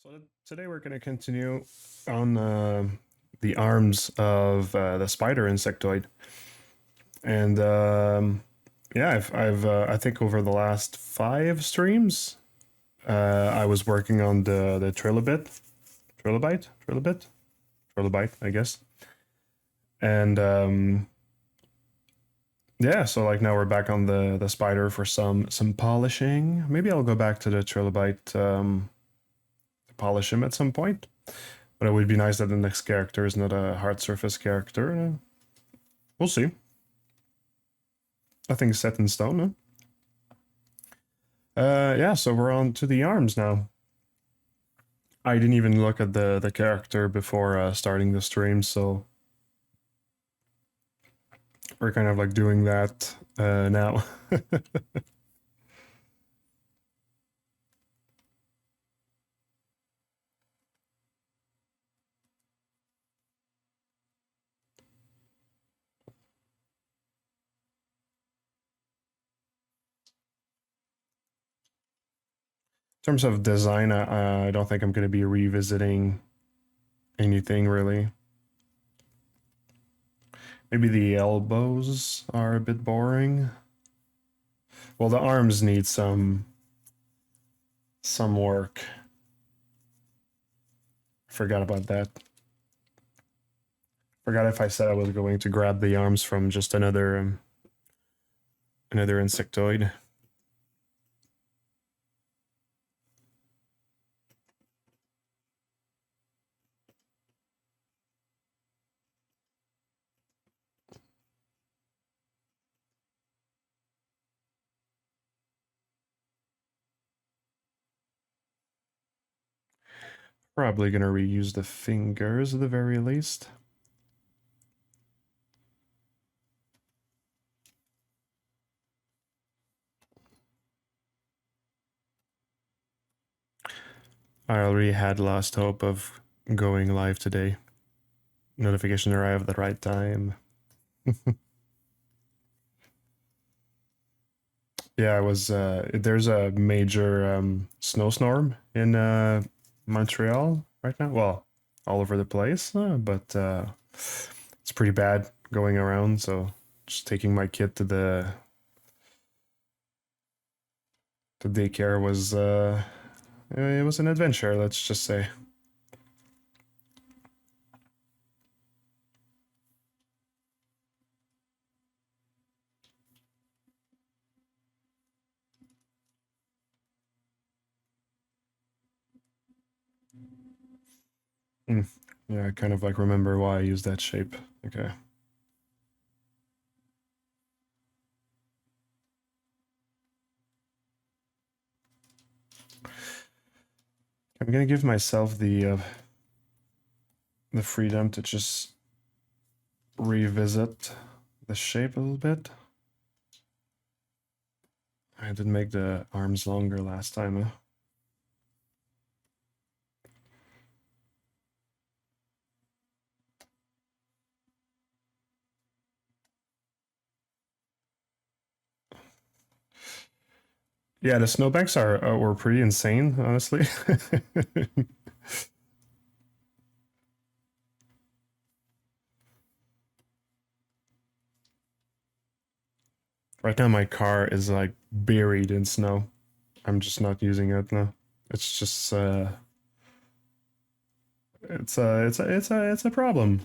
So today we're going to continue on the arms of the spider insectoid, and yeah, I think over the last 5 streams, I was working on the trilobite, I guess, and yeah, so like now we're back on the spider for some polishing. Maybe I'll go back to the trilobite to polish him at some point. But it would be nice that the next character is not a hard surface character. We'll see. Nothing's set in stone, huh? Yeah, so we're on to the arms now. I didn't even look at the character before starting the stream, so we're kind of like doing that now. In terms of design, I don't think I'm going to be revisiting anything really. Maybe the elbows are a bit boring. Well, the arms need some work. Forgot about that. Forgot if I said I was going to grab the arms from just another insectoid. Probably gonna reuse the fingers at the very least. I already had lost hope of going live today. Notification arrived at the right time. Yeah, I was. There's a major snowstorm in Montreal right now. Well, all over the place, but it's pretty bad going around. So just taking my kid to the daycare was it was an adventure. Let's just say. Mm. Yeah, I kind of like remember why I used that shape. Okay. I'm gonna give myself the freedom to just revisit the shape a little bit. I did make the arms longer last time, huh? Yeah, the snowbanks were pretty insane, honestly. Right now, my car is like buried in snow. I'm just not using it now. It's just it's a problem.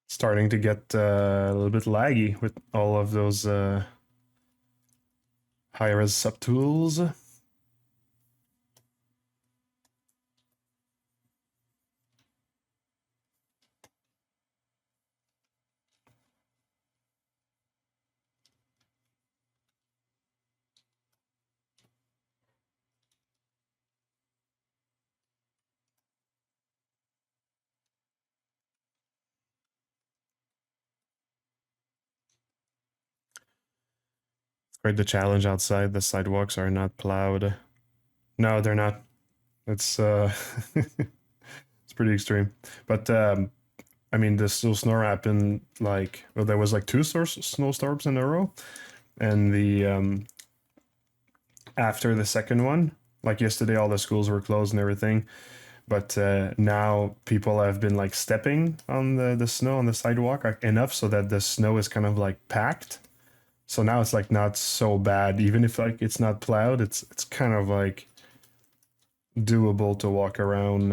Starting to get a little bit laggy with all of those high-res subtools. Quite the challenge outside. The sidewalks are not plowed. No, they're not. It's it's pretty extreme. But I mean, the snowstorm happened like, well, there was like two snowstorms in a row, and the after the second one, like yesterday, all the schools were closed and everything. But now people have been like stepping on the snow on the sidewalk like, enough so that the snow is kind of like packed. So now it's like not so bad, even if like it's not plowed. It's kind of like doable to walk on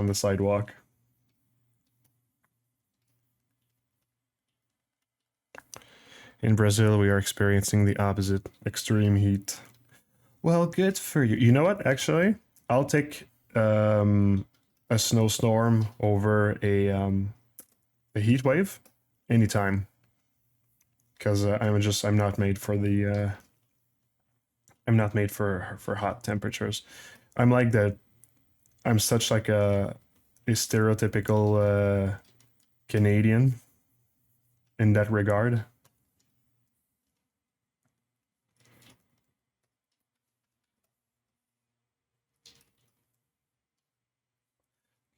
the sidewalk. In Brazil, we are experiencing the opposite, extreme heat. Well, good for you. You know what? Actually, I'll take a snowstorm over a heat wave anytime because I'm not made for the I'm not made for hot temperatures. I'm like that. I'm such like a stereotypical Canadian in that regard.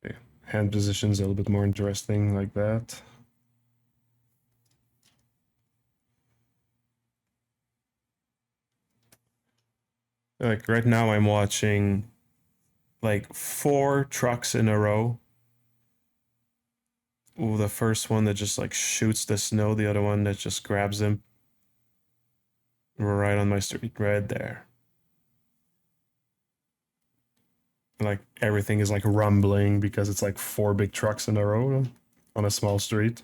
Okay. Hand positions a little bit more interesting like that. Like right now, I'm watching like 4 trucks in a row. Ooh, the first one that just like shoots the snow, the other one that just grabs him right on my street, right there. Like everything is like rumbling because it's like 4 big trucks in a row on a small street.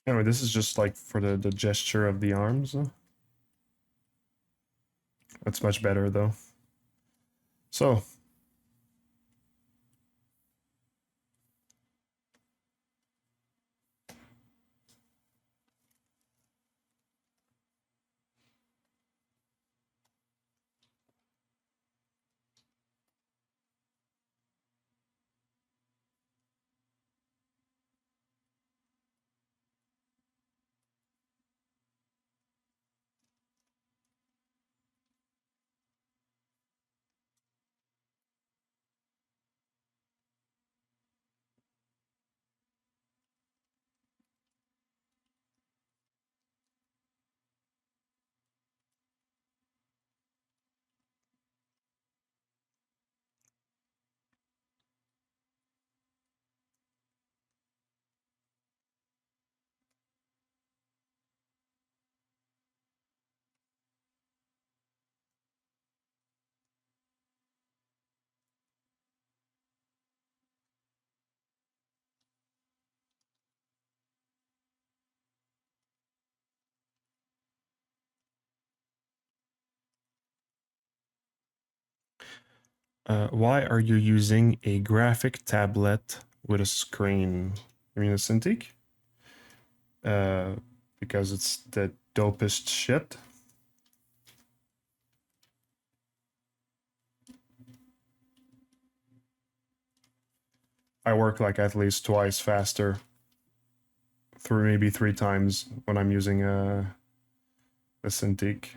Anyway, this is just like for the gesture of the arms. That's much better though. So, why are you using a graphic tablet with a screen? I mean, a Cintiq? Uh, because it's the dopest shit. I work like at least twice faster, through maybe 3 times when I'm using a Cintiq.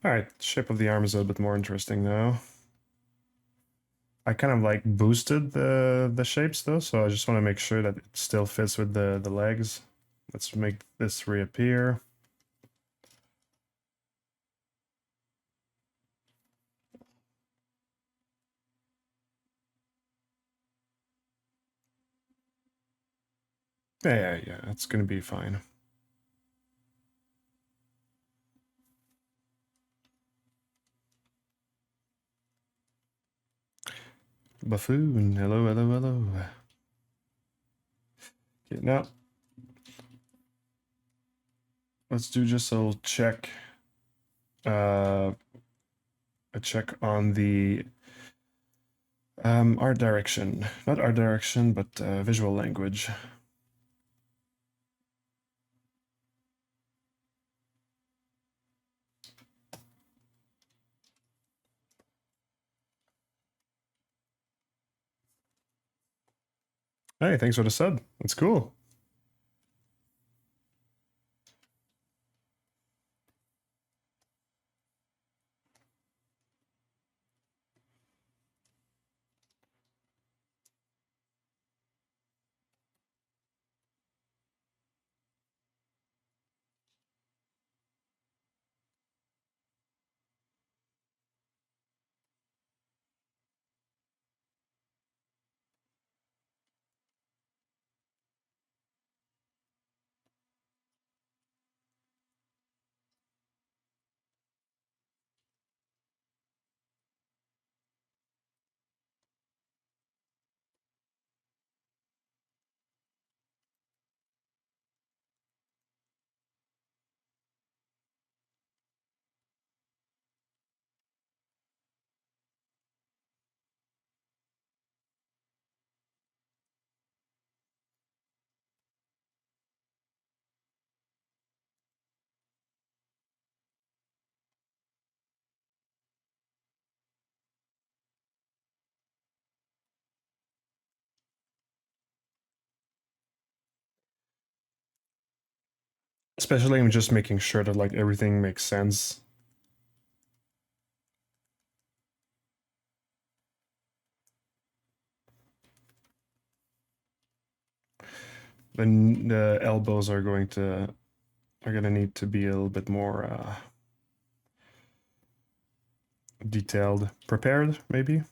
All right, shape of the arm is a bit more interesting now. I kind of like boosted the shapes though, so I just want to make sure that it still fits with the legs. Let's make this reappear. Yeah, that's gonna be fine. Buffoon, hello. Okay, now let's do just a little check. A check on the art direction. Not art direction, but visual language. Hey, thanks for the sub. That's cool. Especially I'm just making sure that like everything makes sense. Then the elbows are gonna need to be a little bit more detailed, prepared maybe.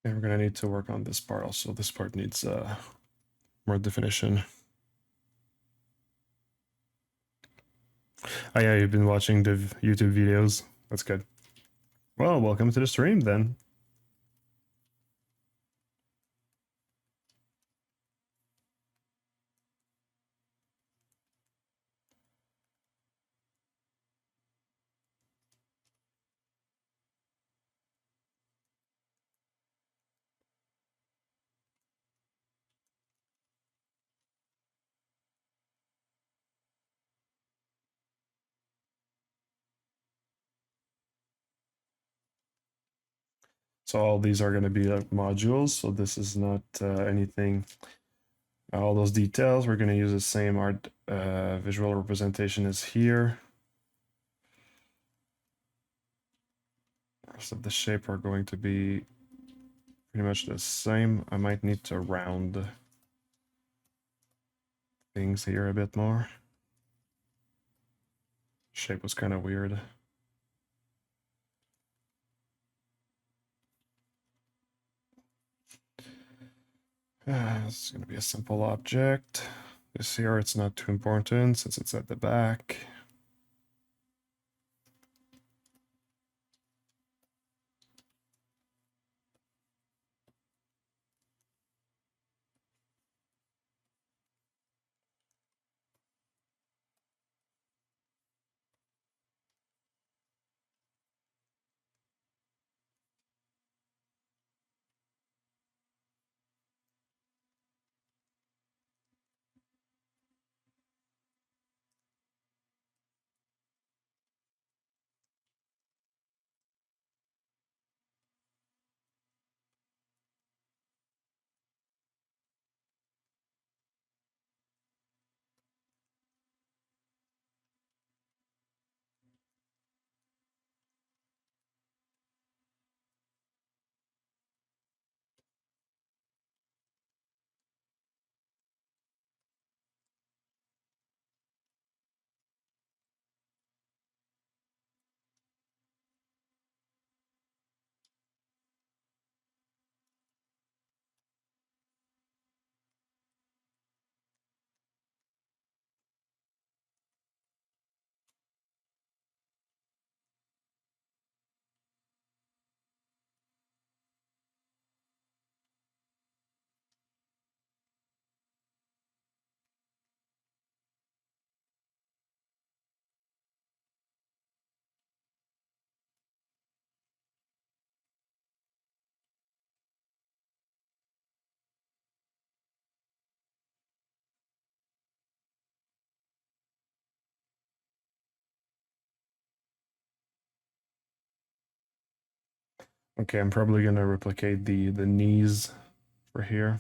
And we're gonna need to work on this part also. This part needs more definition. Oh yeah, you've been watching the YouTube videos. That's good. Well, welcome to the stream then. So all these are going to be like modules. So this is not anything. All those details, we're going to use the same art visual representation as here. Rest of the shape are going to be pretty much the same. I might need to round things here a bit more. Shape was kind of weird. This is going to be a simple object. This here, it's not too important since it's at the back. Okay, I'm probably gonna replicate the knees for here.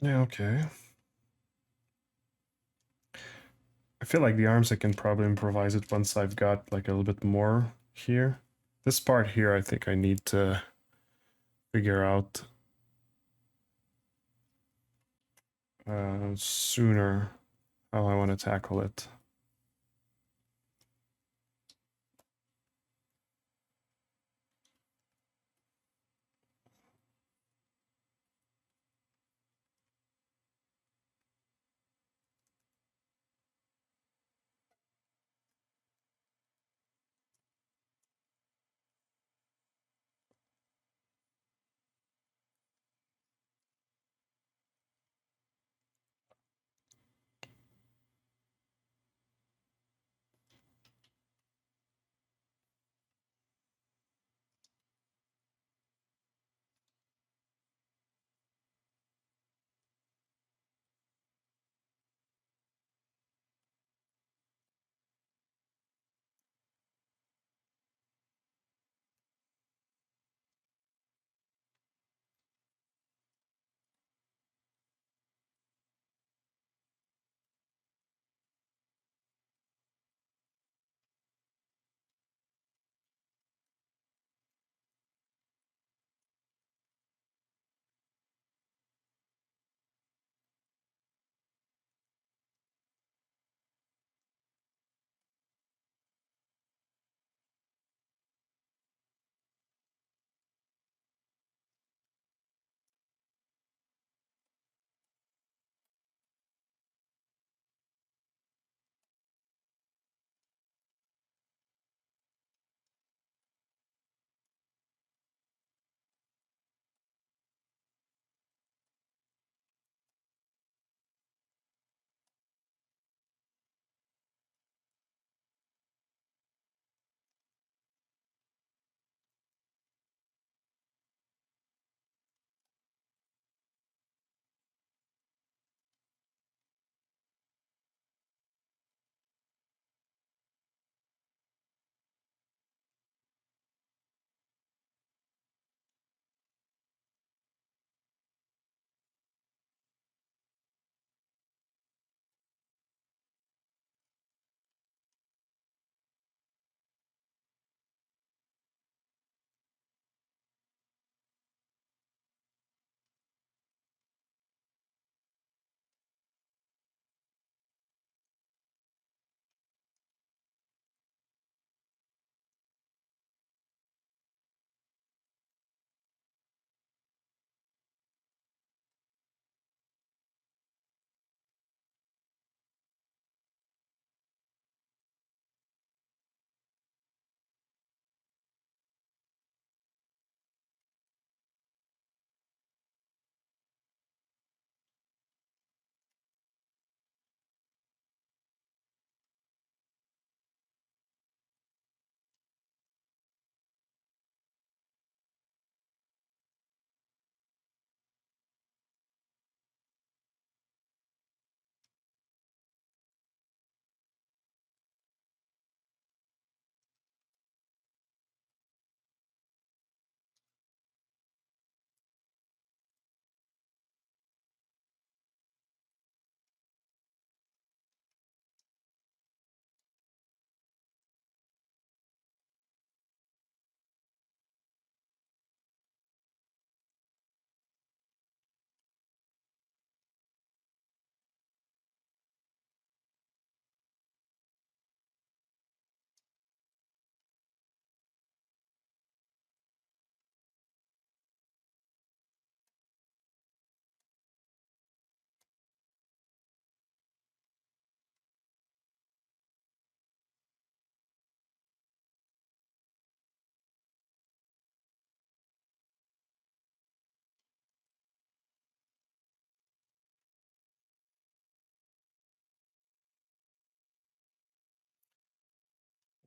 Yeah, okay. I feel like the arms I can probably improvise it once I've got like a little bit more here. This part here I think I need to figure out sooner how I want to tackle it.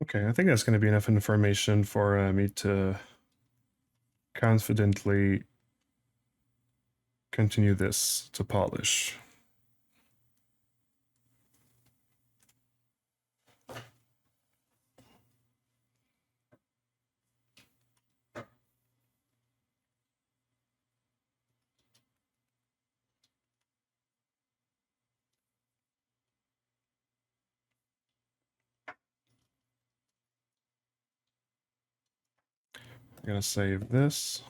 Okay, I think that's going to be enough information for me to confidently continue this to polish. gonna save this.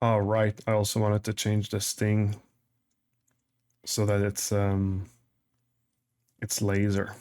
Oh, right. I also wanted to change the sting so that it's laser.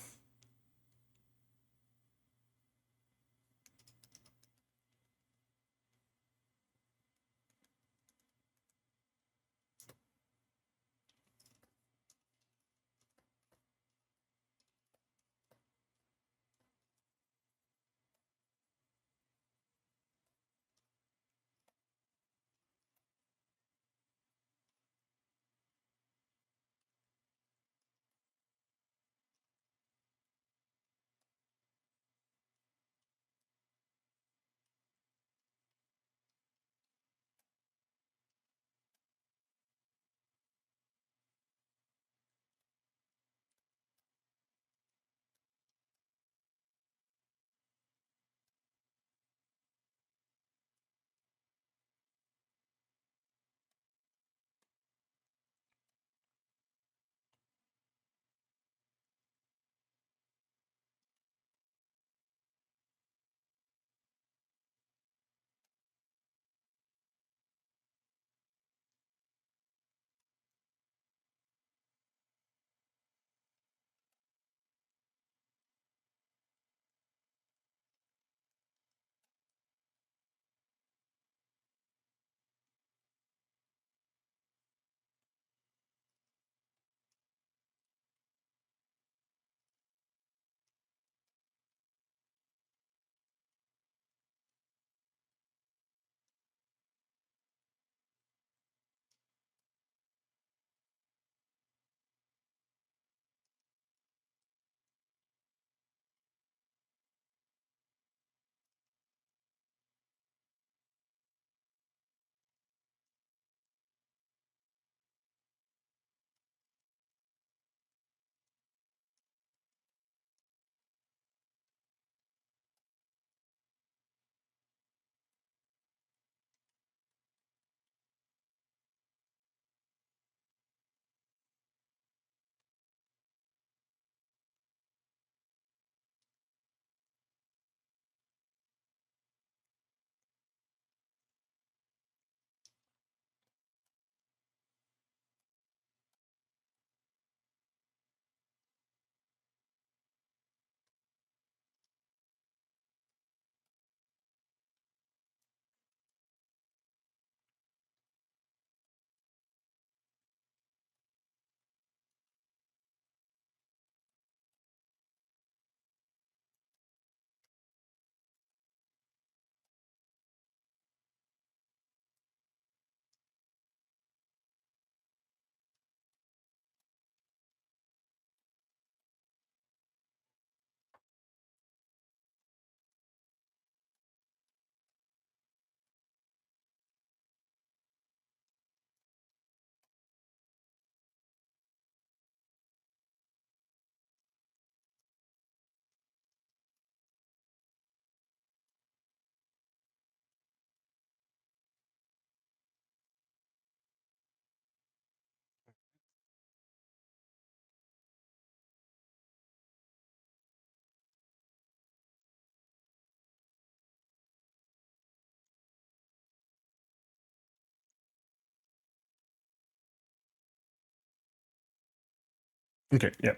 Okay, yeah.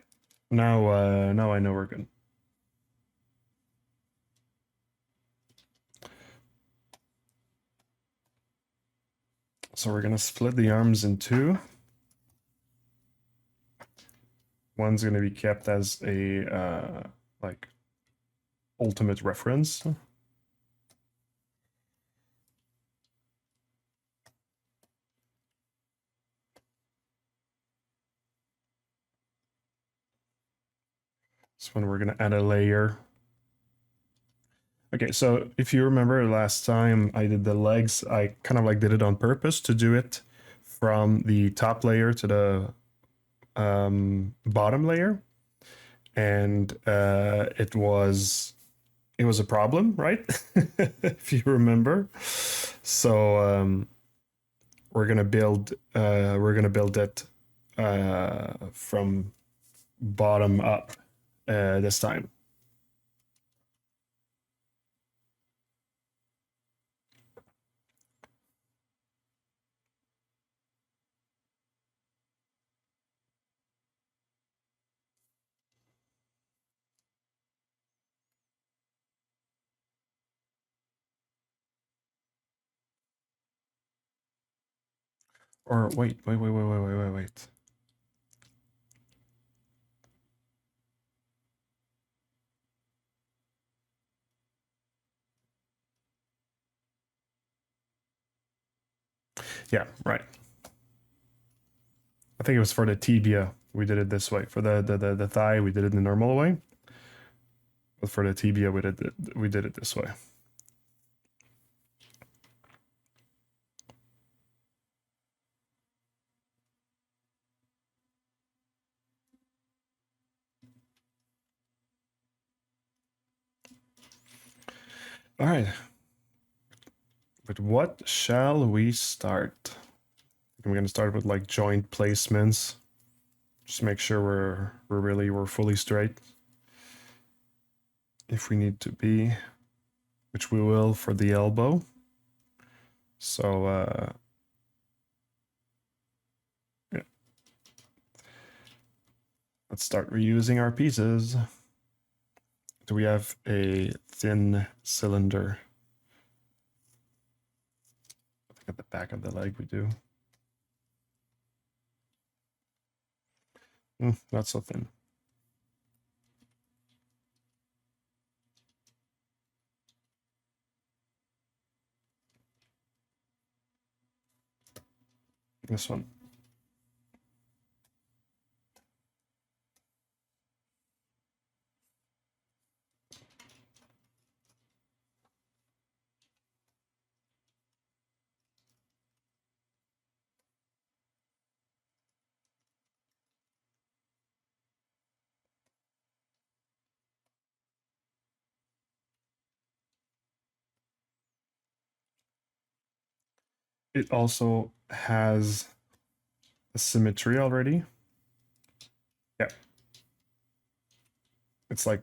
Now I know we're good. So we're gonna split the arms in two. One's gonna be kept as a like ultimate reference. This one we're gonna add a layer. Okay, so if you remember last time I did the legs, I kind of like did it on purpose to do it from the top layer to the bottom layer, and it was a problem, right? If you remember. So we're gonna build it from bottom up this time. Or wait. Yeah, right. I think it was for the tibia. We did it this way. For the thigh, we did it the normal way. But for the tibia, we did it this way. All right. But what shall we start? I'm gonna start with like joint placements. Just make sure we're fully straight. If we need to be, which we will for the elbow. So yeah. Let's start reusing our pieces. Do we have a thin cylinder? I think at the back of the leg we do. Not so thin. This one. It also has a symmetry already. Yeah. It's like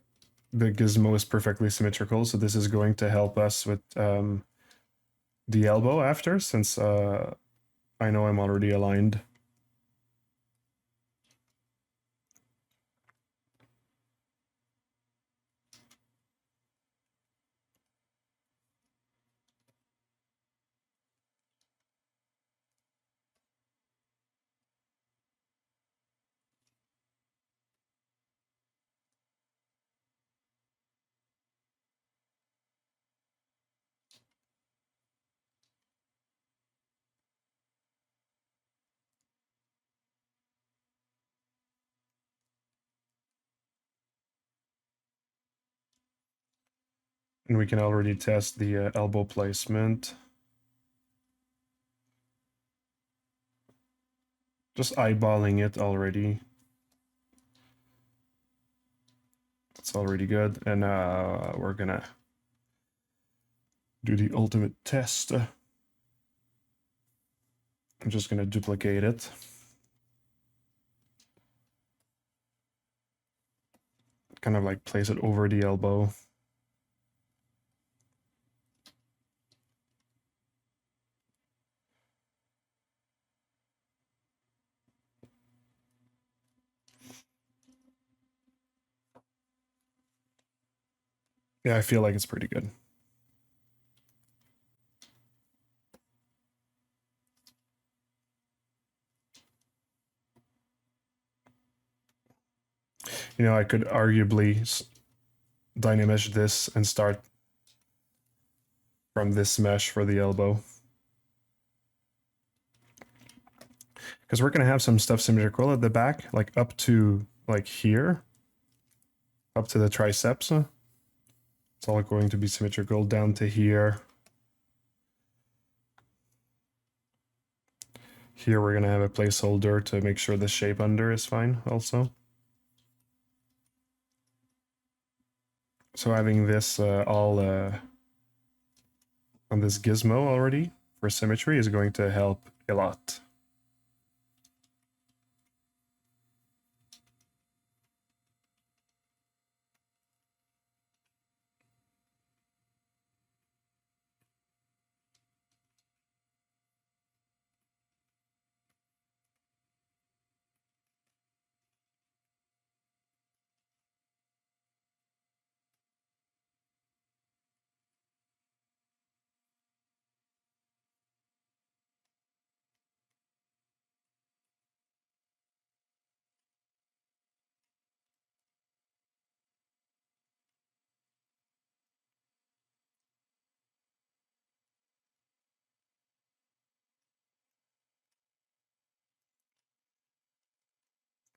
the gizmo is perfectly symmetrical, so this is going to help us with the elbow after, since I know I'm already aligned. And we can already test the elbow placement. Just eyeballing it already. That's already good. And we're gonna do the ultimate test. I'm just gonna duplicate it. Kind of like place it over the elbow. Yeah, I feel like it's pretty good. You know, I could arguably dynamesh this and start from this mesh for the elbow. Because we're going to have some stuff symmetrical at the back, like up to like here. up to the triceps. It's all going to be symmetrical down to here. Here we're going to have a placeholder to make sure the shape under is fine also. So having this all on this gizmo already for symmetry is going to help a lot.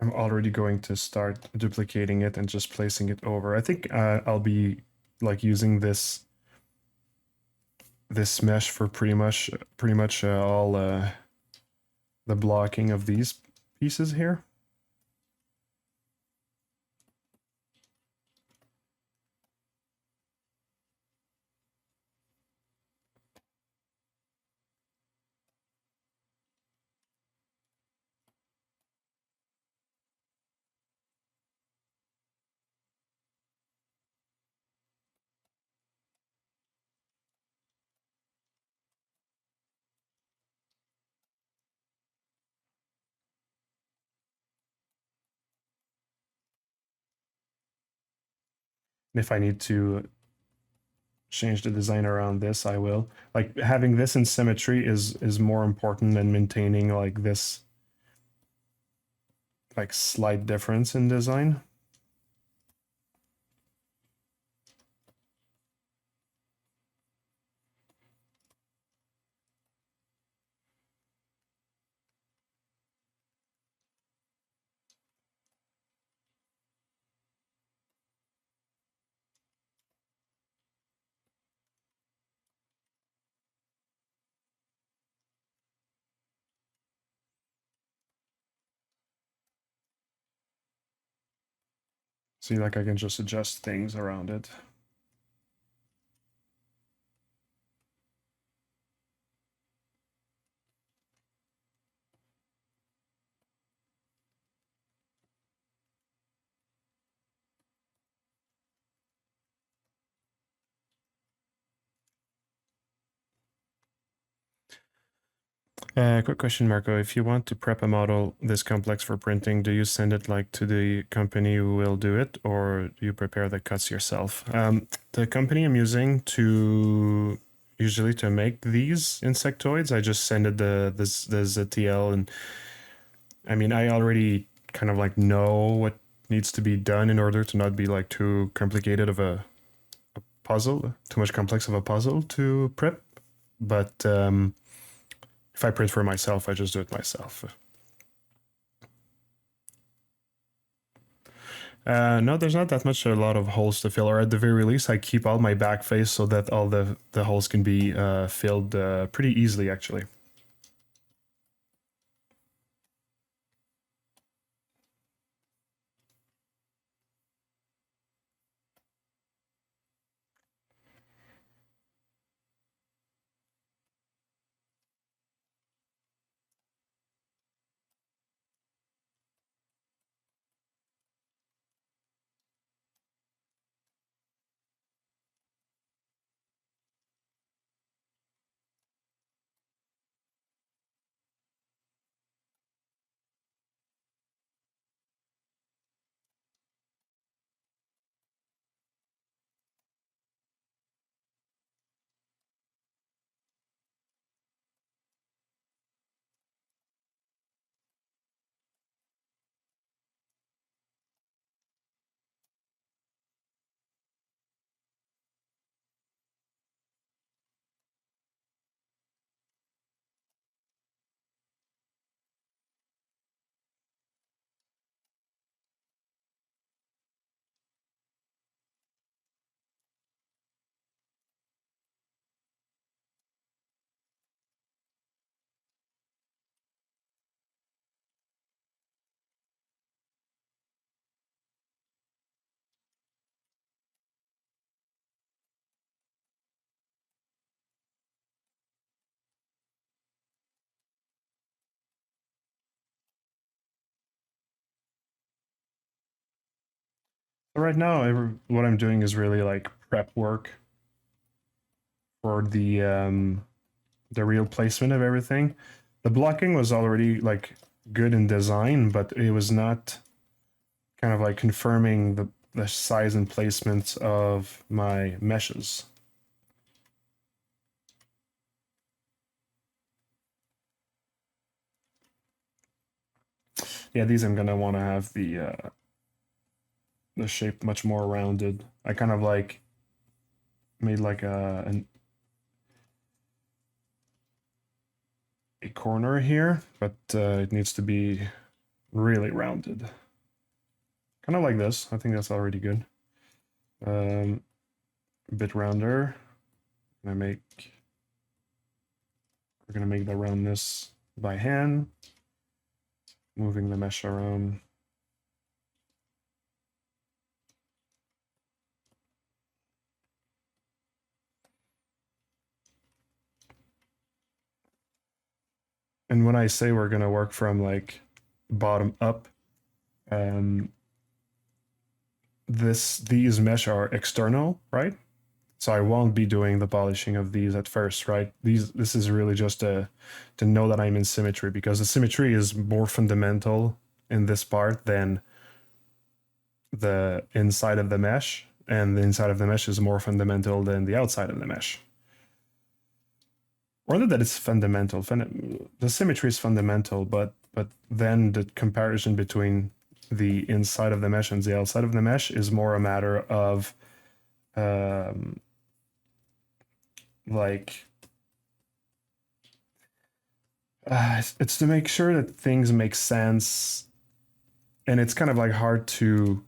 I'm already going to start duplicating it and just placing it over. I think I'll be like using this mesh for pretty much all the blocking of these pieces here. And if I need to change the design around this, I will. Like having this in symmetry is more important than maintaining like this like slight difference in design. See, like I can just adjust things around it. Quick question, Marco. If you want to prep a model this complex for printing, do you send it like to the company who will do it, or do you prepare the cuts yourself? The company I'm using to usually to make these insectoids, I just send it the ZTL, and I mean I already kind of like know what needs to be done in order to not be like too complicated of a puzzle, too much complex of a puzzle to prep, but if I print for myself, I just do it myself. No, there's not that much, a lot of holes to fill, or at the very least, I keep all my back face so that all the holes can be filled pretty easily, actually. Right now, what I'm doing is really like prep work for the real placement of everything. The blocking was already like good in design, but it was not kind of like confirming the size and placement of my meshes. Yeah, these I'm gonna want to have the shape much more rounded. I kind of like made like a corner here, but it needs to be really rounded. Kind of like this. I think that's already good. A bit rounder. I make We're gonna make the roundness by hand, moving the mesh around. And when I say we're gonna work from like bottom up, um, these mesh are external, right? So I won't be doing the polishing of these at first, right? This is really just to know that I'm in symmetry, because the symmetry is more fundamental in this part than the inside of the mesh, and the inside of the mesh is more fundamental than the outside of the mesh. Or not that it's fundamental. The symmetry is fundamental, but then the comparison between the inside of the mesh and the outside of the mesh is more a matter of um, like it's to make sure that things make sense, and it's kind of like hard to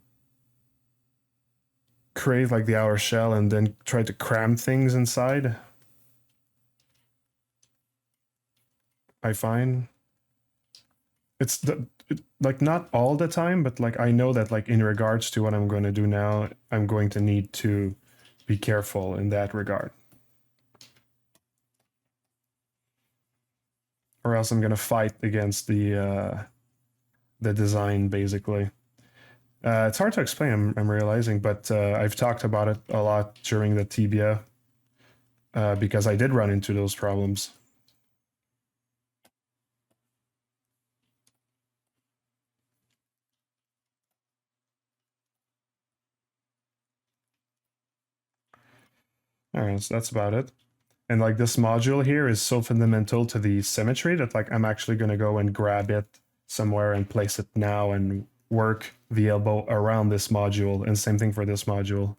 create like the outer shell and then try to cram things inside. I find like not all the time, but like I know that like in regards to what I'm going to do now, I'm going to need to be careful in that regard, or else I'm going to fight against the design basically. It's hard to explain. I'm realizing, but I've talked about it a lot during the tibia because I did run into those problems. All right, so that's about it. And like this module here is so fundamental to the symmetry that like I'm actually going to go and grab it somewhere and place it now and work the elbow around this module. And same thing for this module.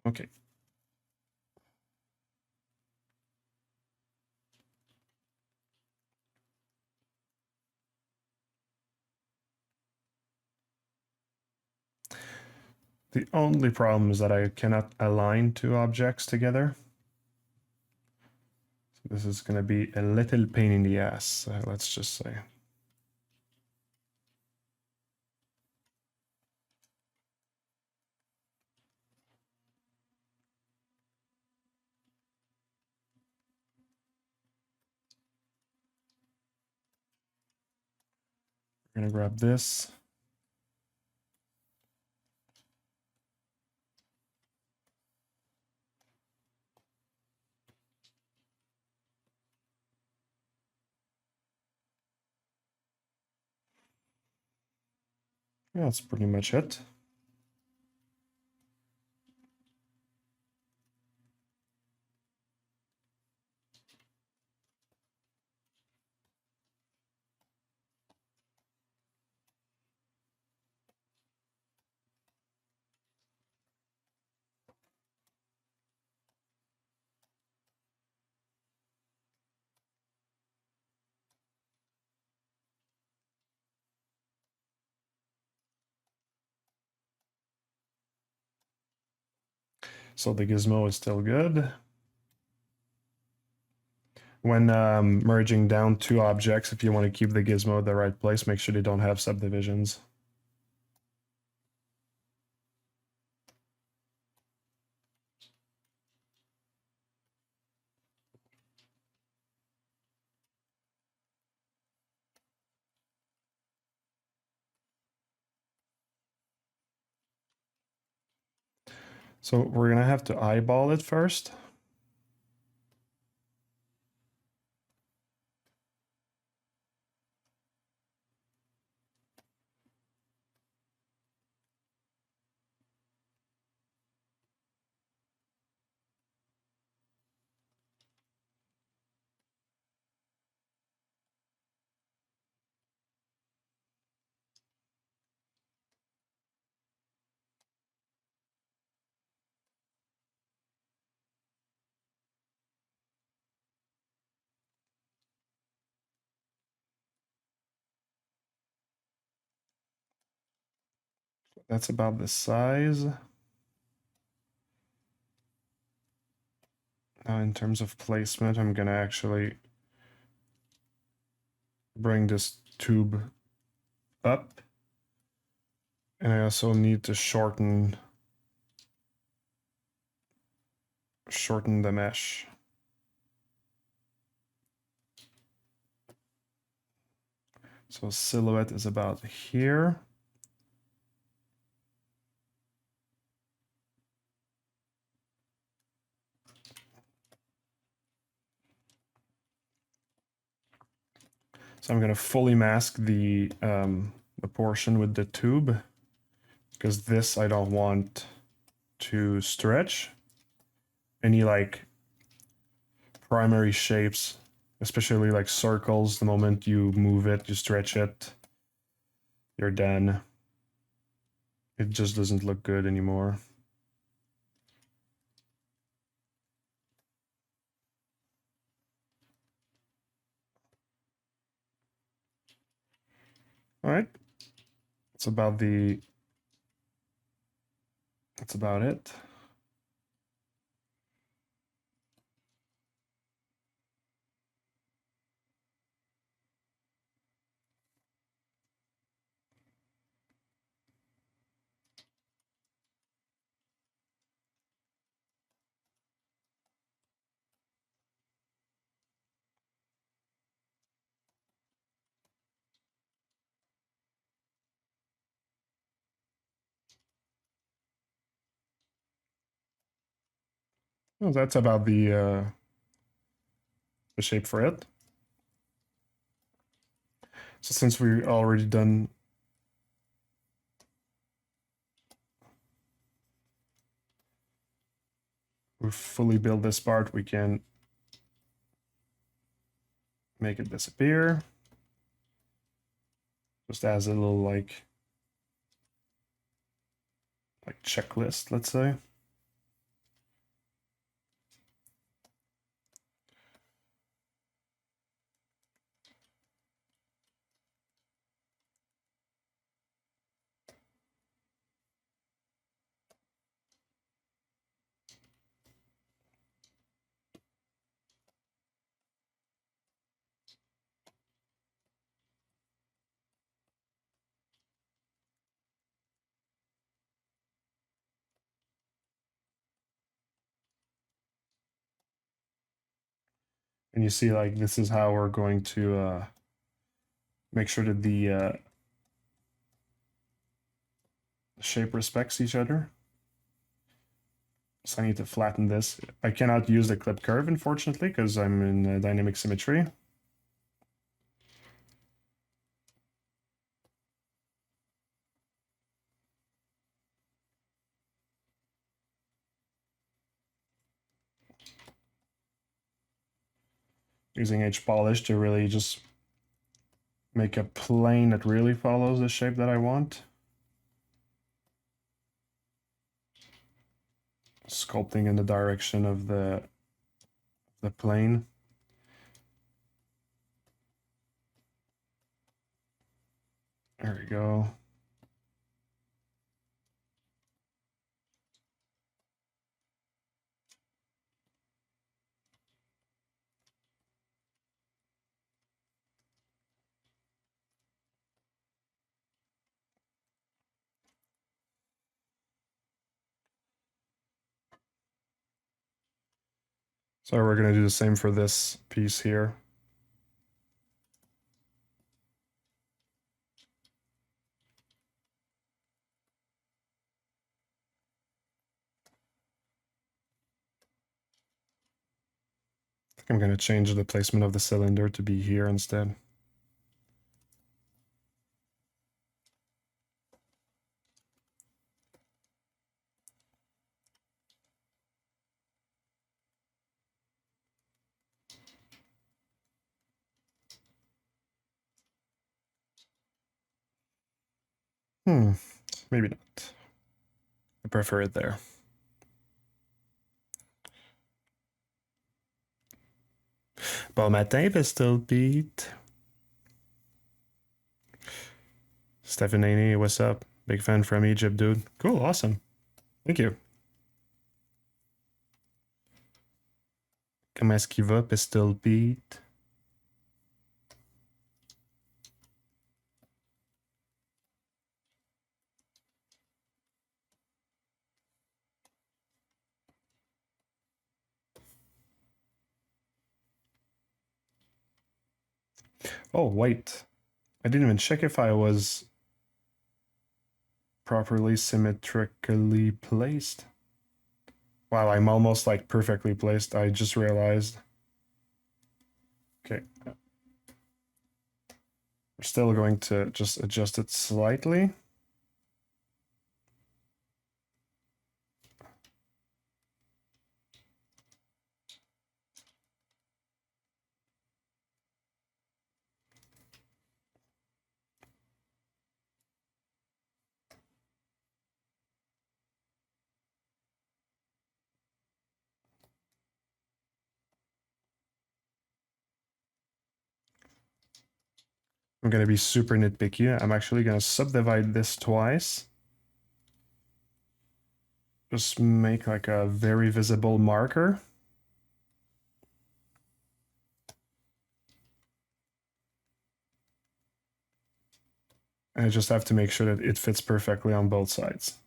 Okay. The only problem is that I cannot align two objects together. So this is going to be a little pain in the ass, let's just say. We're going to grab this. Yeah, that's pretty much it. So the gizmo is still good. When merging down two objects, if you want to keep the gizmo at the right place, make sure they don't have subdivisions. So we're gonna have to eyeball it first. That's about the size. Now in terms of placement, I'm gonna actually bring this tube up. And I also need to shorten the mesh. So silhouette is about here. So I'm going to fully mask the portion with the tube, because this I don't want to stretch. Any like primary shapes, especially like circles, the moment you move it, you stretch it, you're done. It just doesn't look good anymore. All right. That's about it. Well, that's about the shape for it. So since we already done we fully built this part, we can make it disappear. Just as a little like checklist, let's say. And you see, like, this is how we're going to make sure that the shape respects each other. So I need to flatten this. I cannot use the clip curve, unfortunately, because I'm in dynamic symmetry. Using H polish to really just make a plane that really follows the shape that I want. Sculpting in the direction of the plane. There we go. So we're going to do the same for this piece here. I think I'm going to change the placement of the cylinder to be here instead. Maybe not. I prefer it there. Bon matin, Pistol Pete. Stephanie, what's up? Big fan from Egypt, dude. Cool, awesome. Thank you. Comment est-ce qu'il va, Pistol Pete? Oh, wait. I didn't even check if I was properly symmetrically placed. Wow, I'm almost like perfectly placed. I just realized. Okay. We're still going to just adjust it slightly. I'm going to be super nitpicky. I'm actually going to subdivide this twice. Just make like a very visible marker. And I just have to make sure that it fits perfectly on both sides.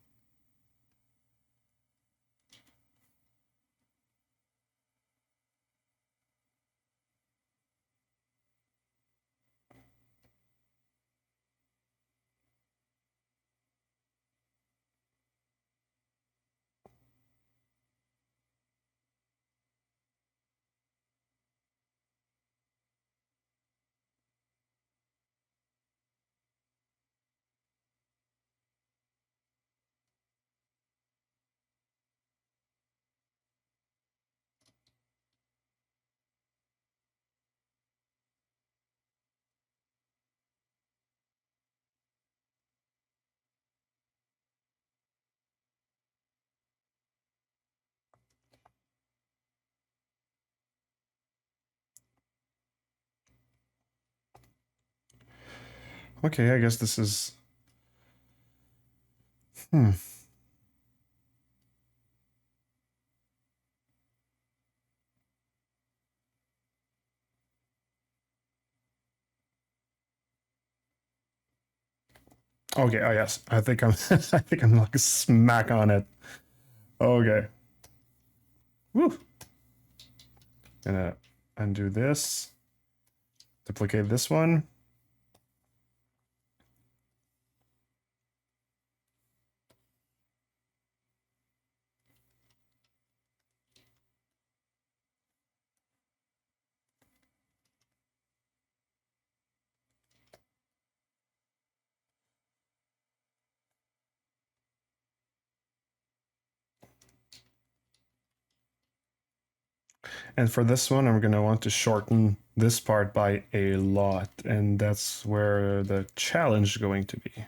Okay, I guess this is... Okay, oh yes. I think I'm I think I'm like smack on it. Okay. Woo. Gonna undo this. Duplicate this one. And for this one, I'm gonna want to shorten this part by a lot, and that's where the challenge is going to be.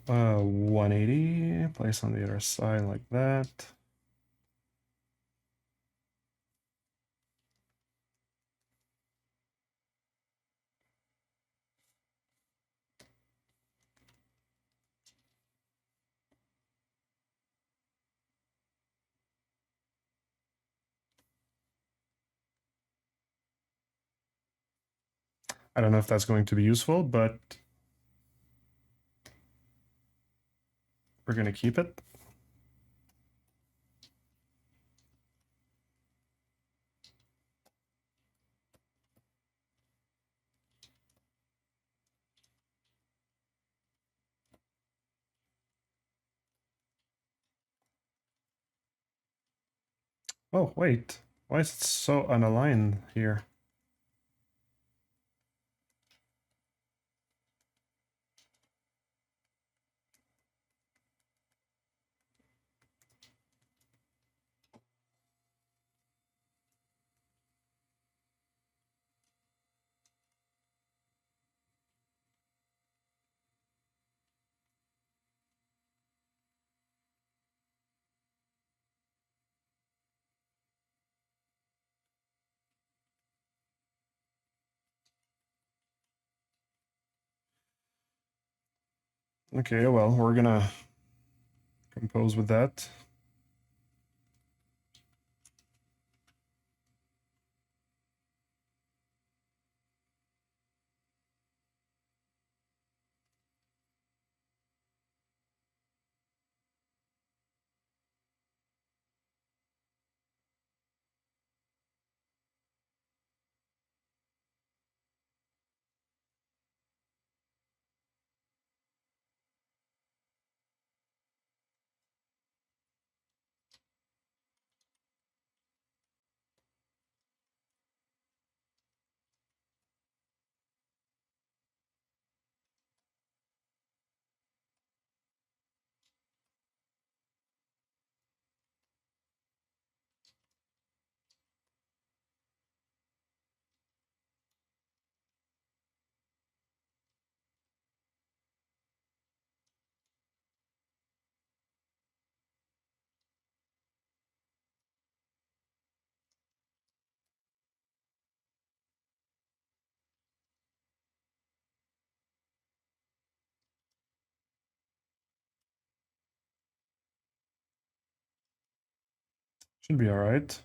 Uh, 180, place on the other side like that. I don't know if that's going to be useful, but we're going to keep it. Oh, wait. Why is it so unaligned here? Okay, well, we're gonna compose with that. Should be all right.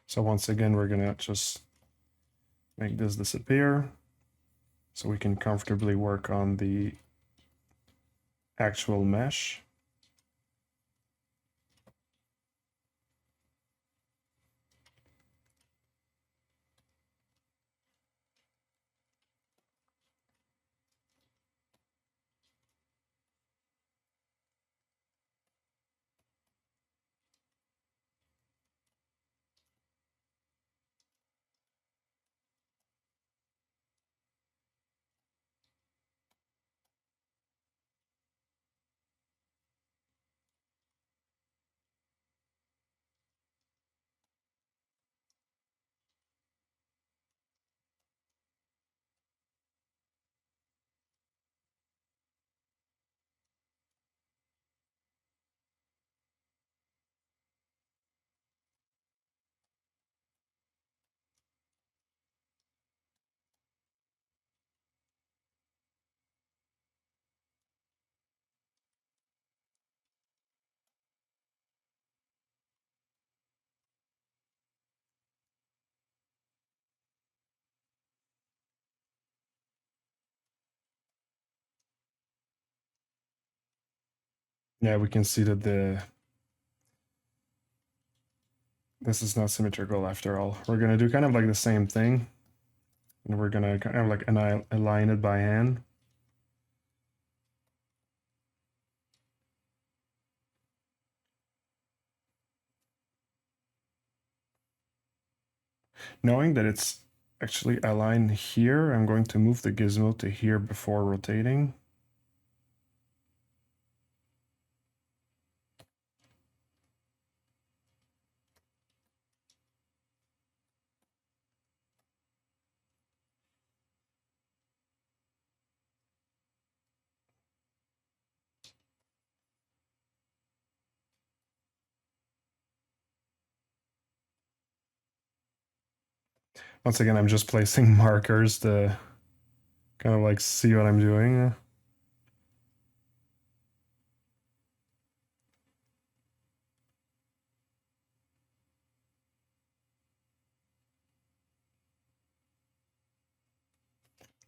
So once again, we're gonna just make this disappear so we can comfortably work on the actual mesh. Yeah, we can see that this is not symmetrical after all. We're gonna do kind of like the same thing, and we're gonna kind of like align it by hand. Knowing that it's actually aligned here, I'm going to move the gizmo to here before rotating. Once again, I'm just placing markers to kind of like see what I'm doing.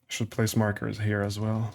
Should place markers here as well.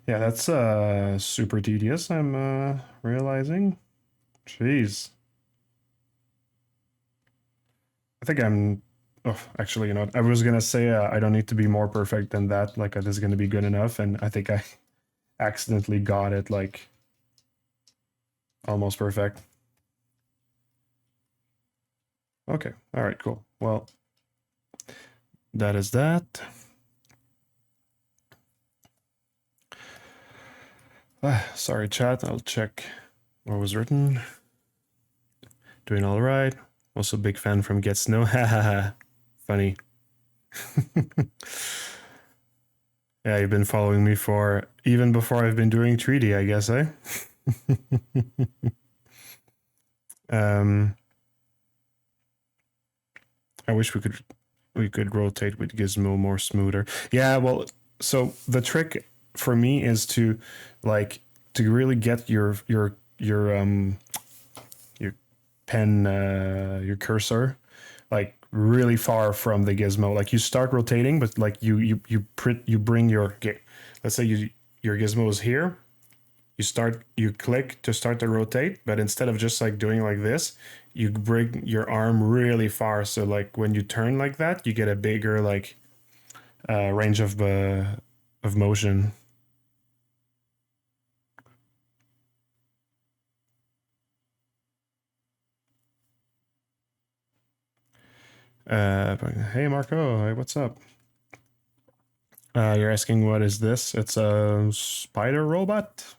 Yeah, that's super tedious, I'm realizing. Jeez. I think I'm. Oh, actually, you know, I was gonna say I don't need to be more perfect than that. Like, this is gonna be good enough, and I think I accidentally got it like almost perfect. Okay, all right, cool. Well, that is that. Sorry, chat. I'll check what was written. Doing all right. Also, big fan from Get Snow. Hahaha. Funny. Yeah, you've been following me for even before I've been doing 3D, I guess, eh? um, I wish we could rotate with Gizmo more smoother. Yeah, well, so the trick for me is to like to really get your pen your cursor like really far from the gizmo. Like you start rotating, but like you bring your let's say your gizmo is here. You click to start to rotate, but instead of just like doing like this, you bring your arm really far. So like when you turn like that, you get a bigger like range of motion. Hey Marco, hey, what's up? You're asking what is this? It's a spider robot.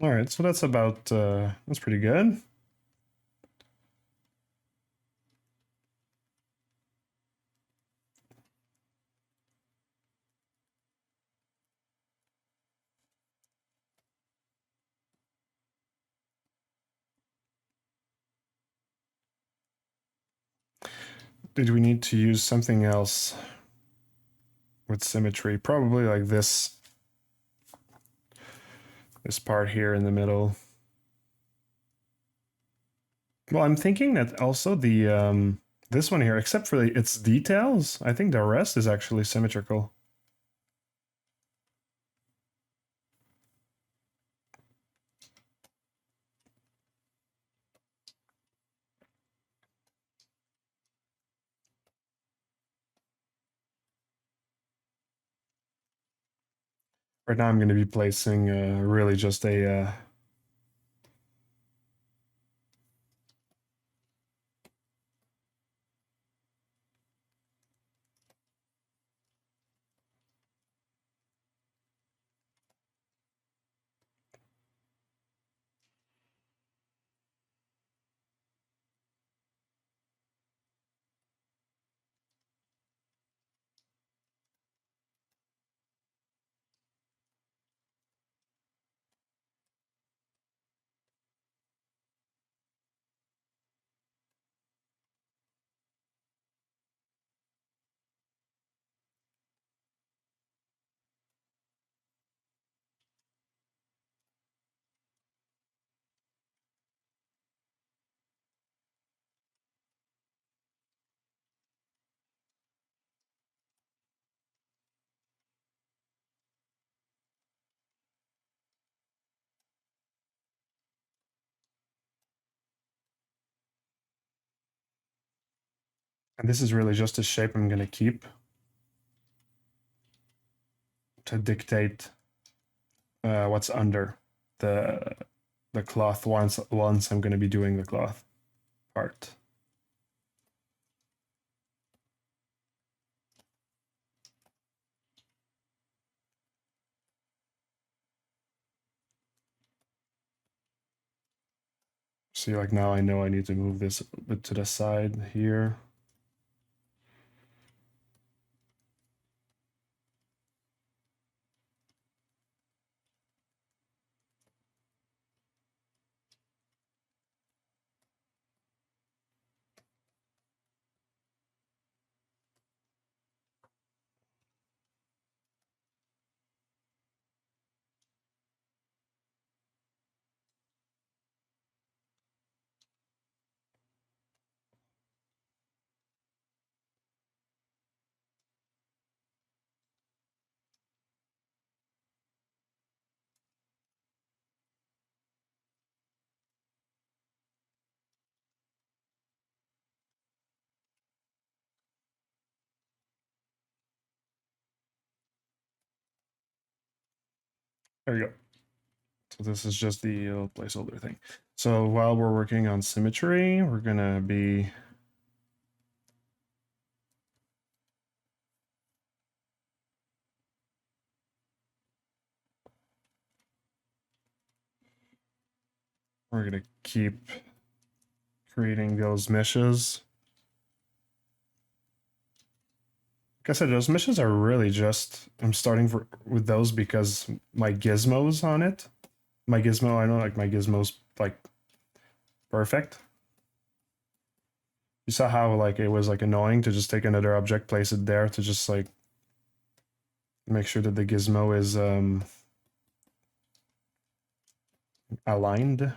All right, so that's about that's pretty good. Did we need to use something else with symmetry? Probably like this part here in the middle. Well, I'm thinking that also the this one here, except for its details, I think the rest is actually symmetrical. Right now I'm going to be placing really just a and this is really just a shape I'm going to keep to dictate what's under the the cloth once I'm going to be doing the cloth part. See, like now I know I need to move this a bit to the side here. There you go. So this is just the placeholder thing. So while we're working on symmetry, we're gonna be keep creating those meshes. Like I said, those meshes are really just, I'm starting with those because my gizmo's on it. My gizmo, I know like my gizmo's like perfect. You saw how like it was like annoying to just take another object, place it there to just like make sure that the gizmo is aligned.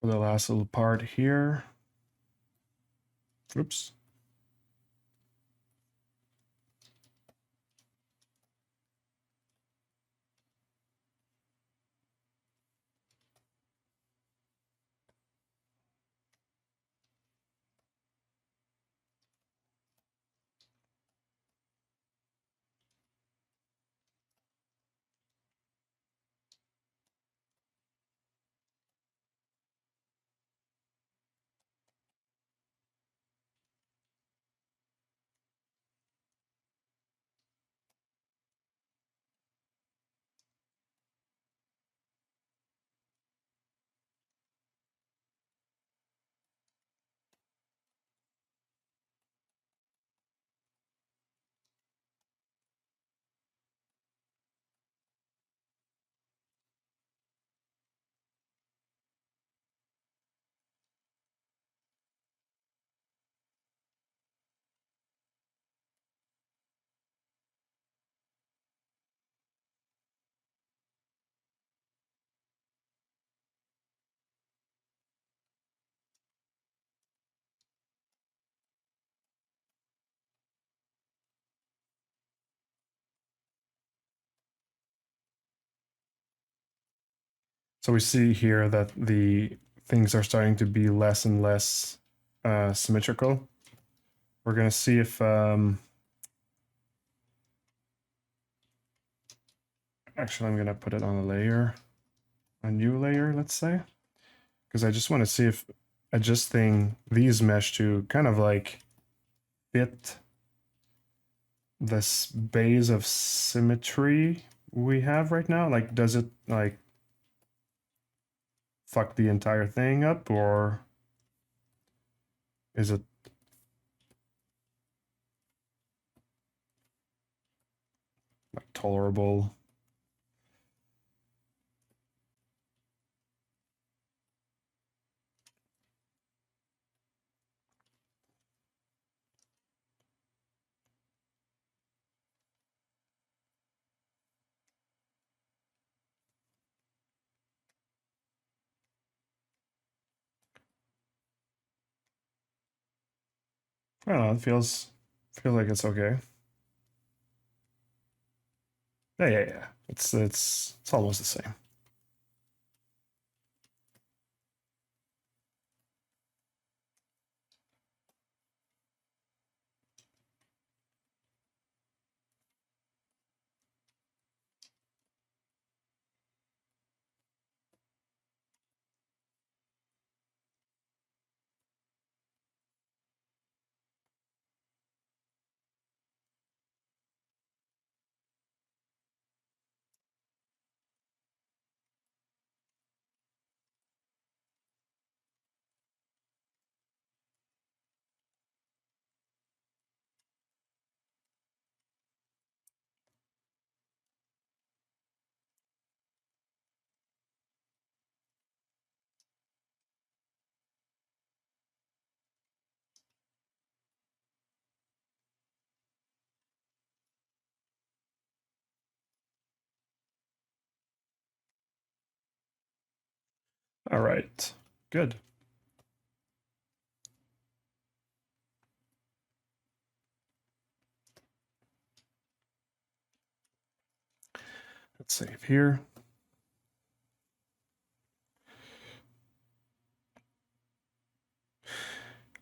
for the last little part here. Oops. So we see here that the things are starting to be less and less symmetrical. We're going to see if actually I'm going to put it on a layer, a new layer, let's say, because I just want to see if adjusting these mesh to kind of like fit this base of symmetry we have right now, like does it like fuck the entire thing up, or is it like tolerable? I don't know, it feels like it's okay. Yeah. It's almost the same. All right, good. Let's save here.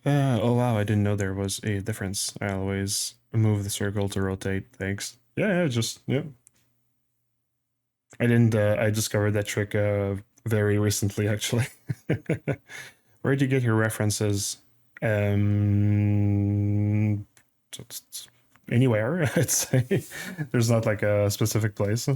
Oh wow, I didn't know there was a difference. I always move the circle to rotate. Thanks. Yeah, just yeah. I didn't. I discovered that trick very recently, actually. Where'd you get your references? Um, Anywhere, I'd say. There's not like a specific place.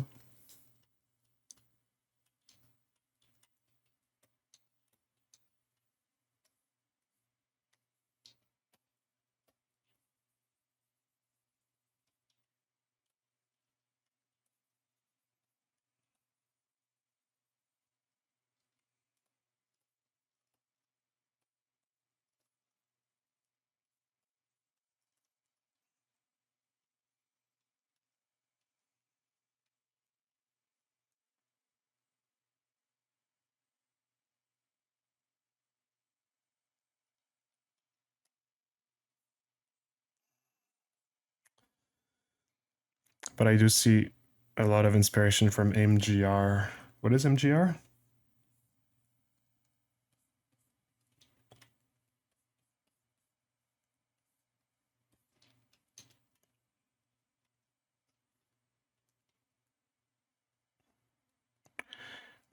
but I do see a lot of inspiration from MGR. What is MGR?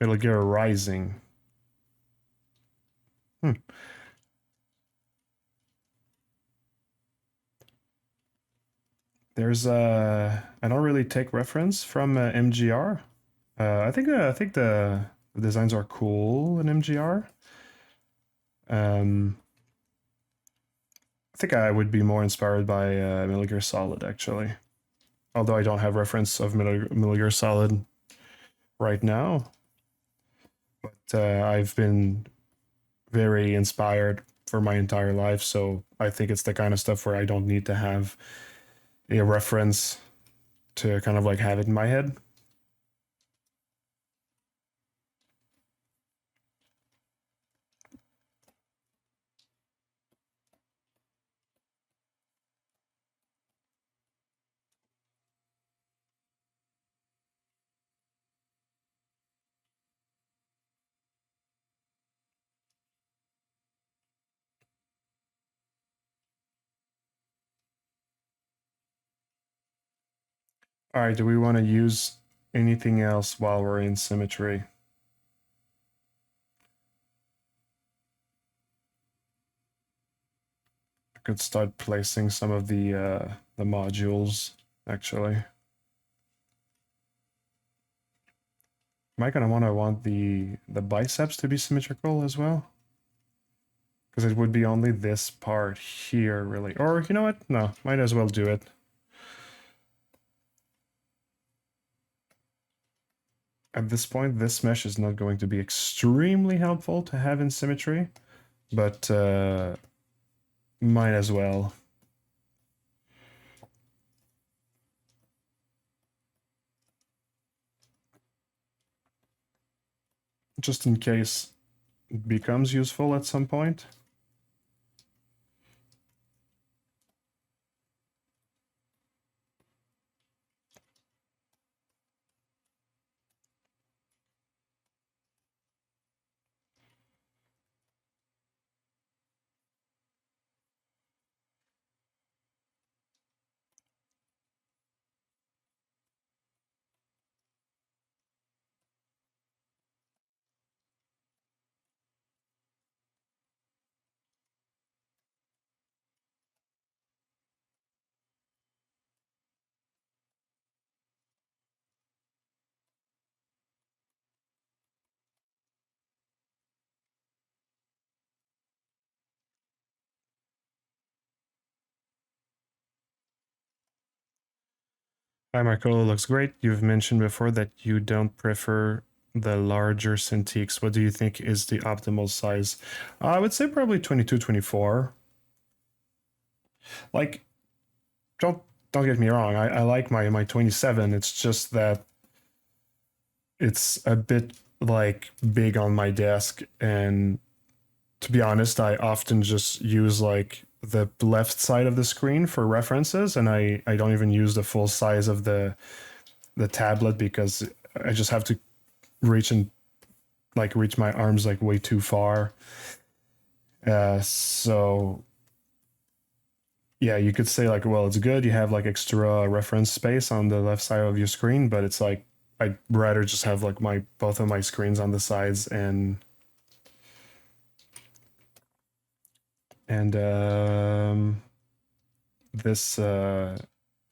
Metal Gear Rising. Hmm. There's I don't really take reference from MGR. I think the designs are cool in MGR. I think I would be more inspired by Metal Gear Solid actually. Although I don't have reference of Metal Gear Solid right now, but I've been very inspired for my entire life. So I think it's the kind of stuff where I don't need to have a reference to kind of like have it in my head. All right, do we want to use anything else while we're in Symmetry? I could start placing some of the modules actually. Am I gonna want the biceps to be symmetrical as well? Because it would be only this part here, really. Or, you know what? No, might as well do it. At this point, this mesh is not going to be extremely helpful to have in Symmetry, but might as well. Just in case it becomes useful at some point. Hi, Marco. Looks great. You've mentioned before that you don't prefer the larger Cintiqs. What do you think is the optimal size? I would say probably 22, 24. Like, don't don't get me wrong. I like my 27. It's just that it's a bit like big on my desk, and to be honest, I often just use like the left side of the screen for references, and I don't even use the full size of the tablet because I just have to reach my arms like way too far. So yeah, you could say like, well, it's good you have like extra reference space on the left side of your screen, but it's like I'd rather just have like my both of my screens on the sides and this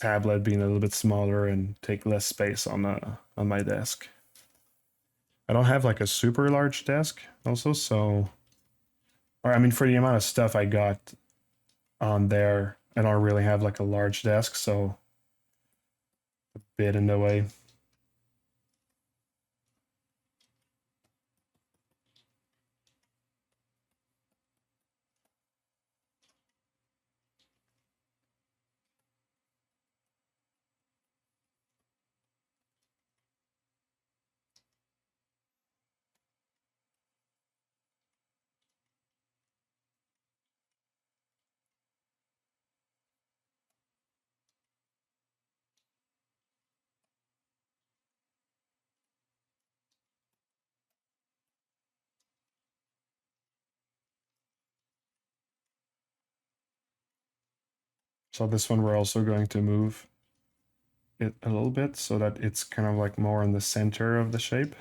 tablet being a little bit smaller and take less space on my desk. I don't have like a super large desk also, so or I mean for the amount of stuff I got on there, I don't really have like a large desk, so a bit in the way. So this one we're also going to move it a little bit so that it's kind of like more in the center of the shape.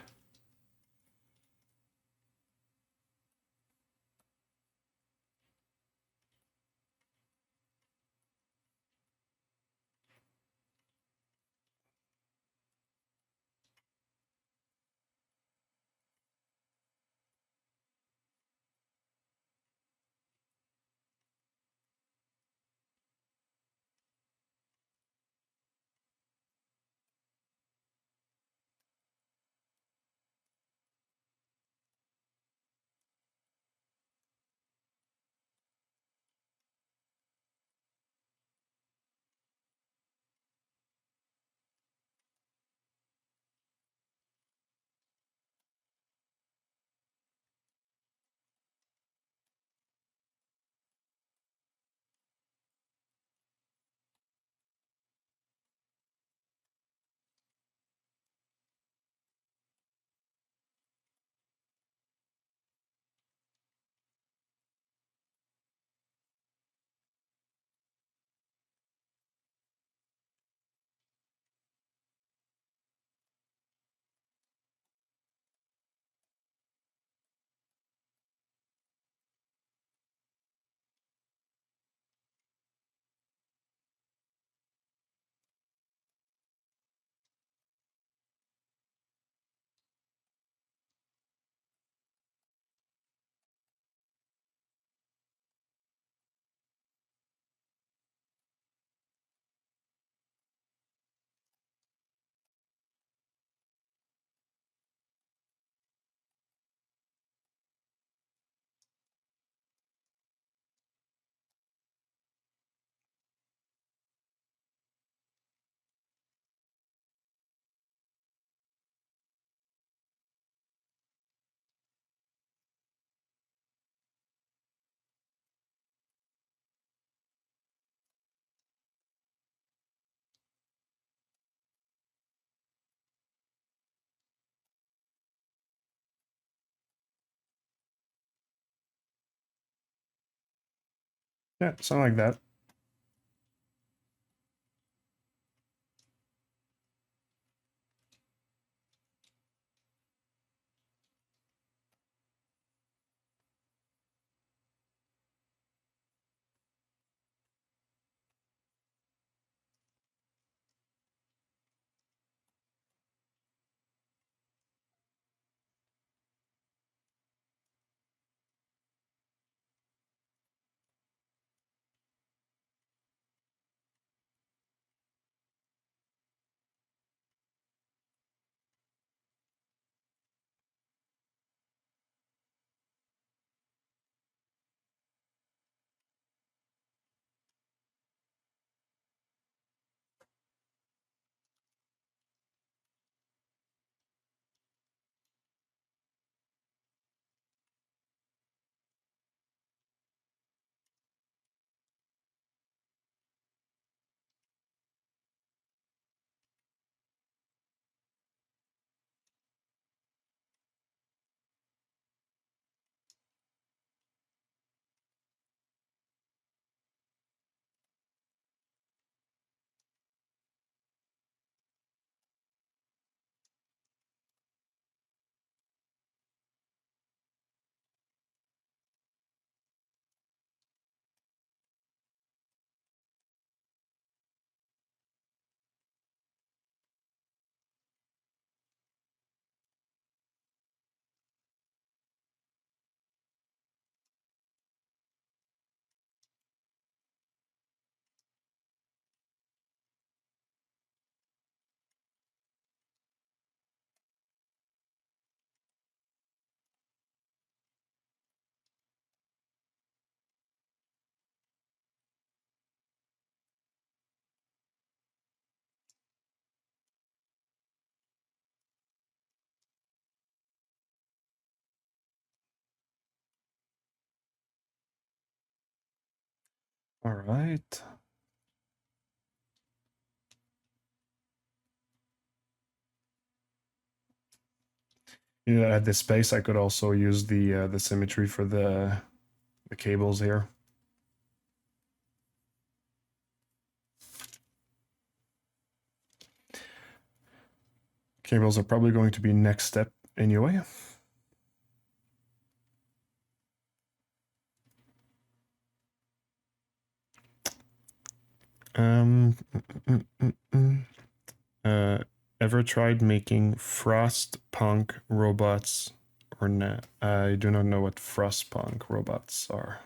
Yeah, something like that. All right. You know, at this space, I could also use the symmetry for the cables here. Cables are probably going to be next step anyway. Um, mm, mm, mm, ever tried making frostpunk robots or not? I do not know what frostpunk robots are.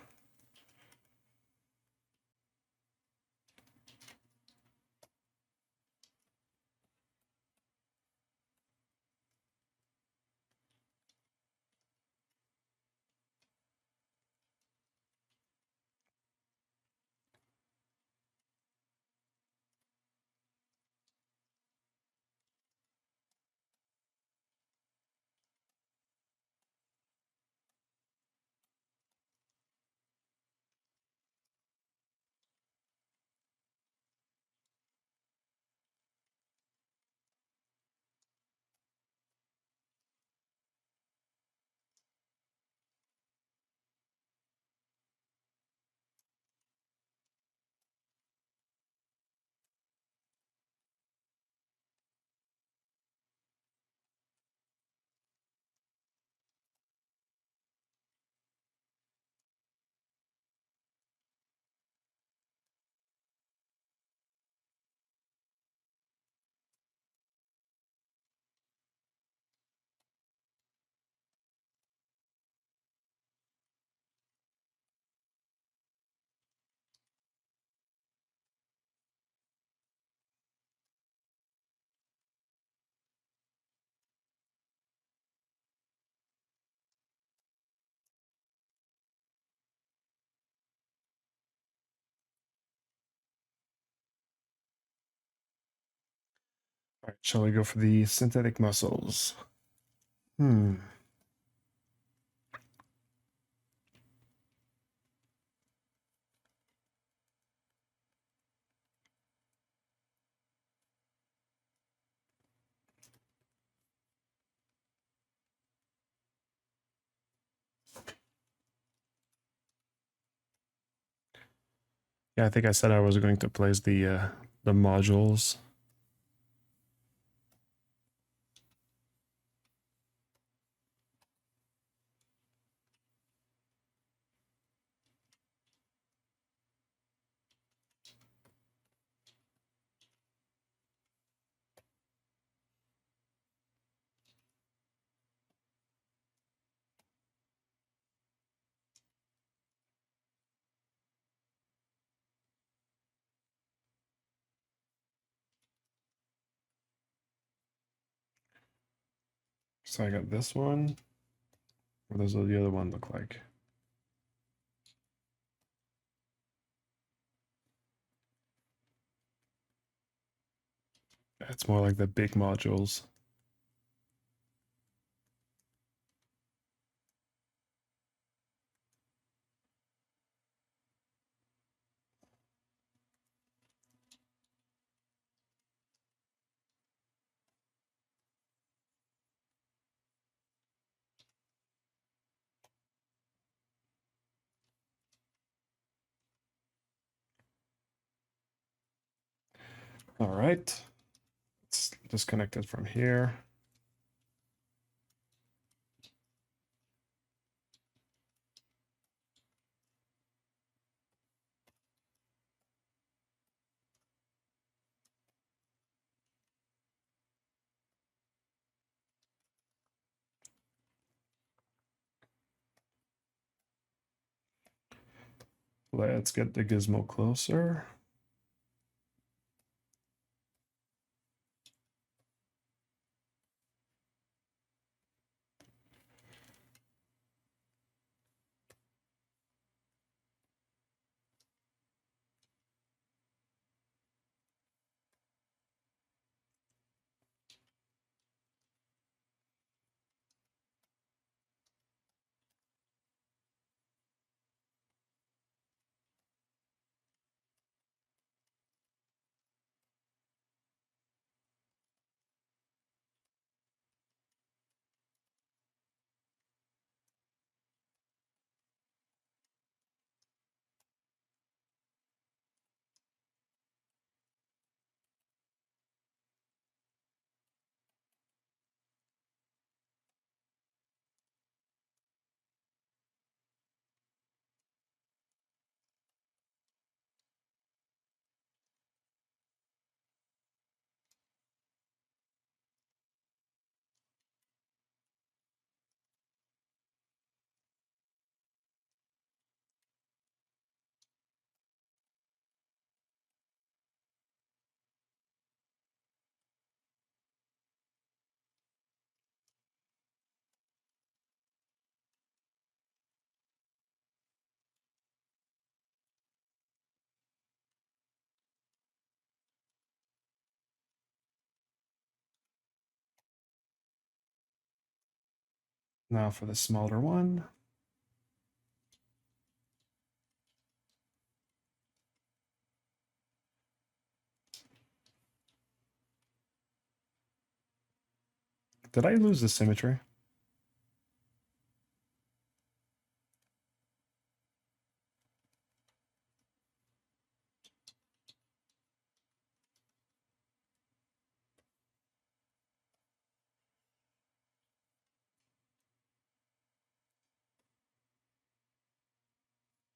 All right, shall we go for the synthetic muscles? Hmm. Yeah, I think I said I was going to place the modules. So I got this one. What does the other one look like? It's more like the big modules. All right. Let's disconnect it from here. Let's get the gizmo closer. Now for the smaller one. Did I lose the symmetry?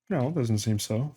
No, it doesn't seem so.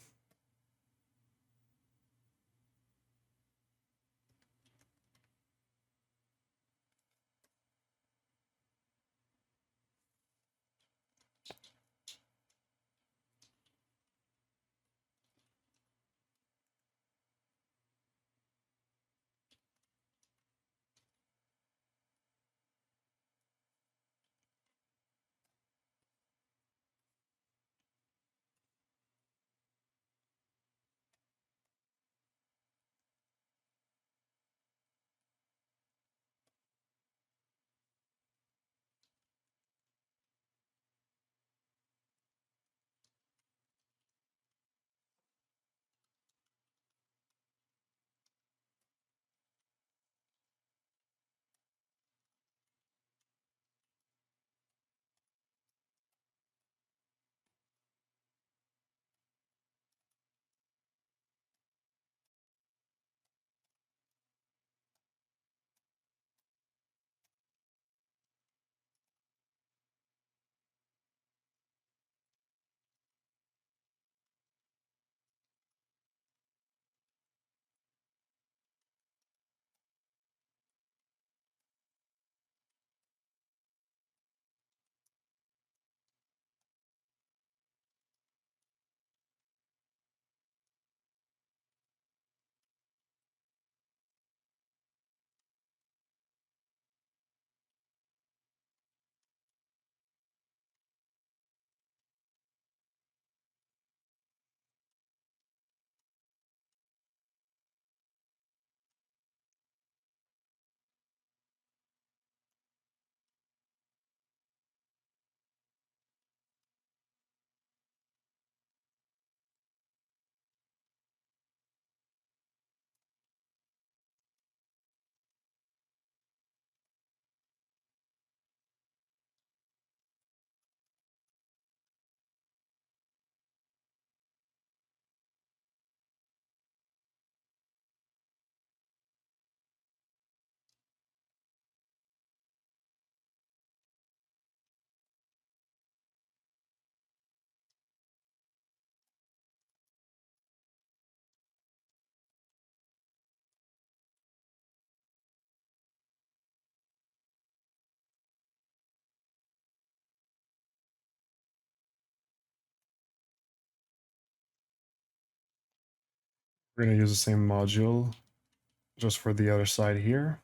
We're going to use the same module just for the other side here.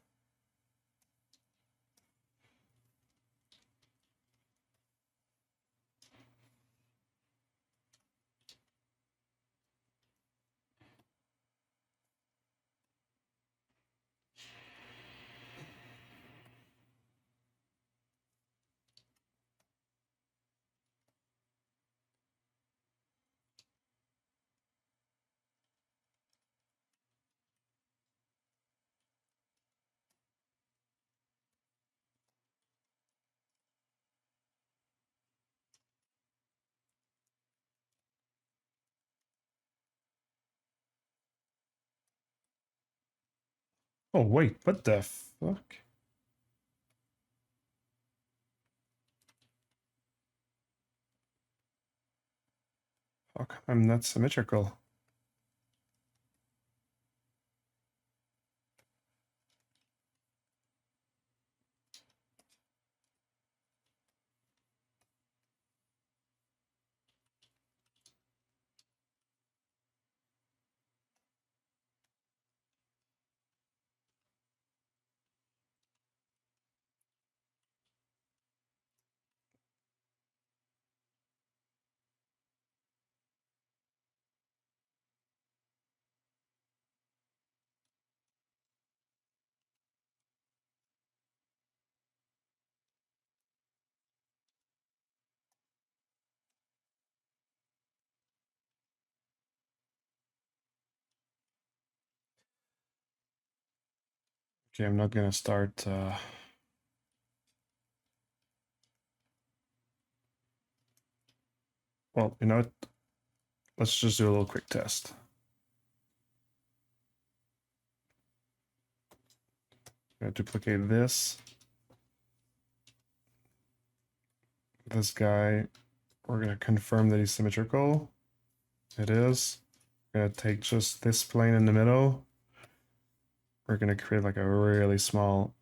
Oh, wait, what the fuck? Fuck, I'm not symmetrical. Okay, I'm not gonna start. Well, you know what? Let's just do a little quick test. I'm gonna duplicate this. This guy, we're gonna confirm that he's symmetrical. It is. We're gonna take just this plane in the middle. We're gonna create like a really small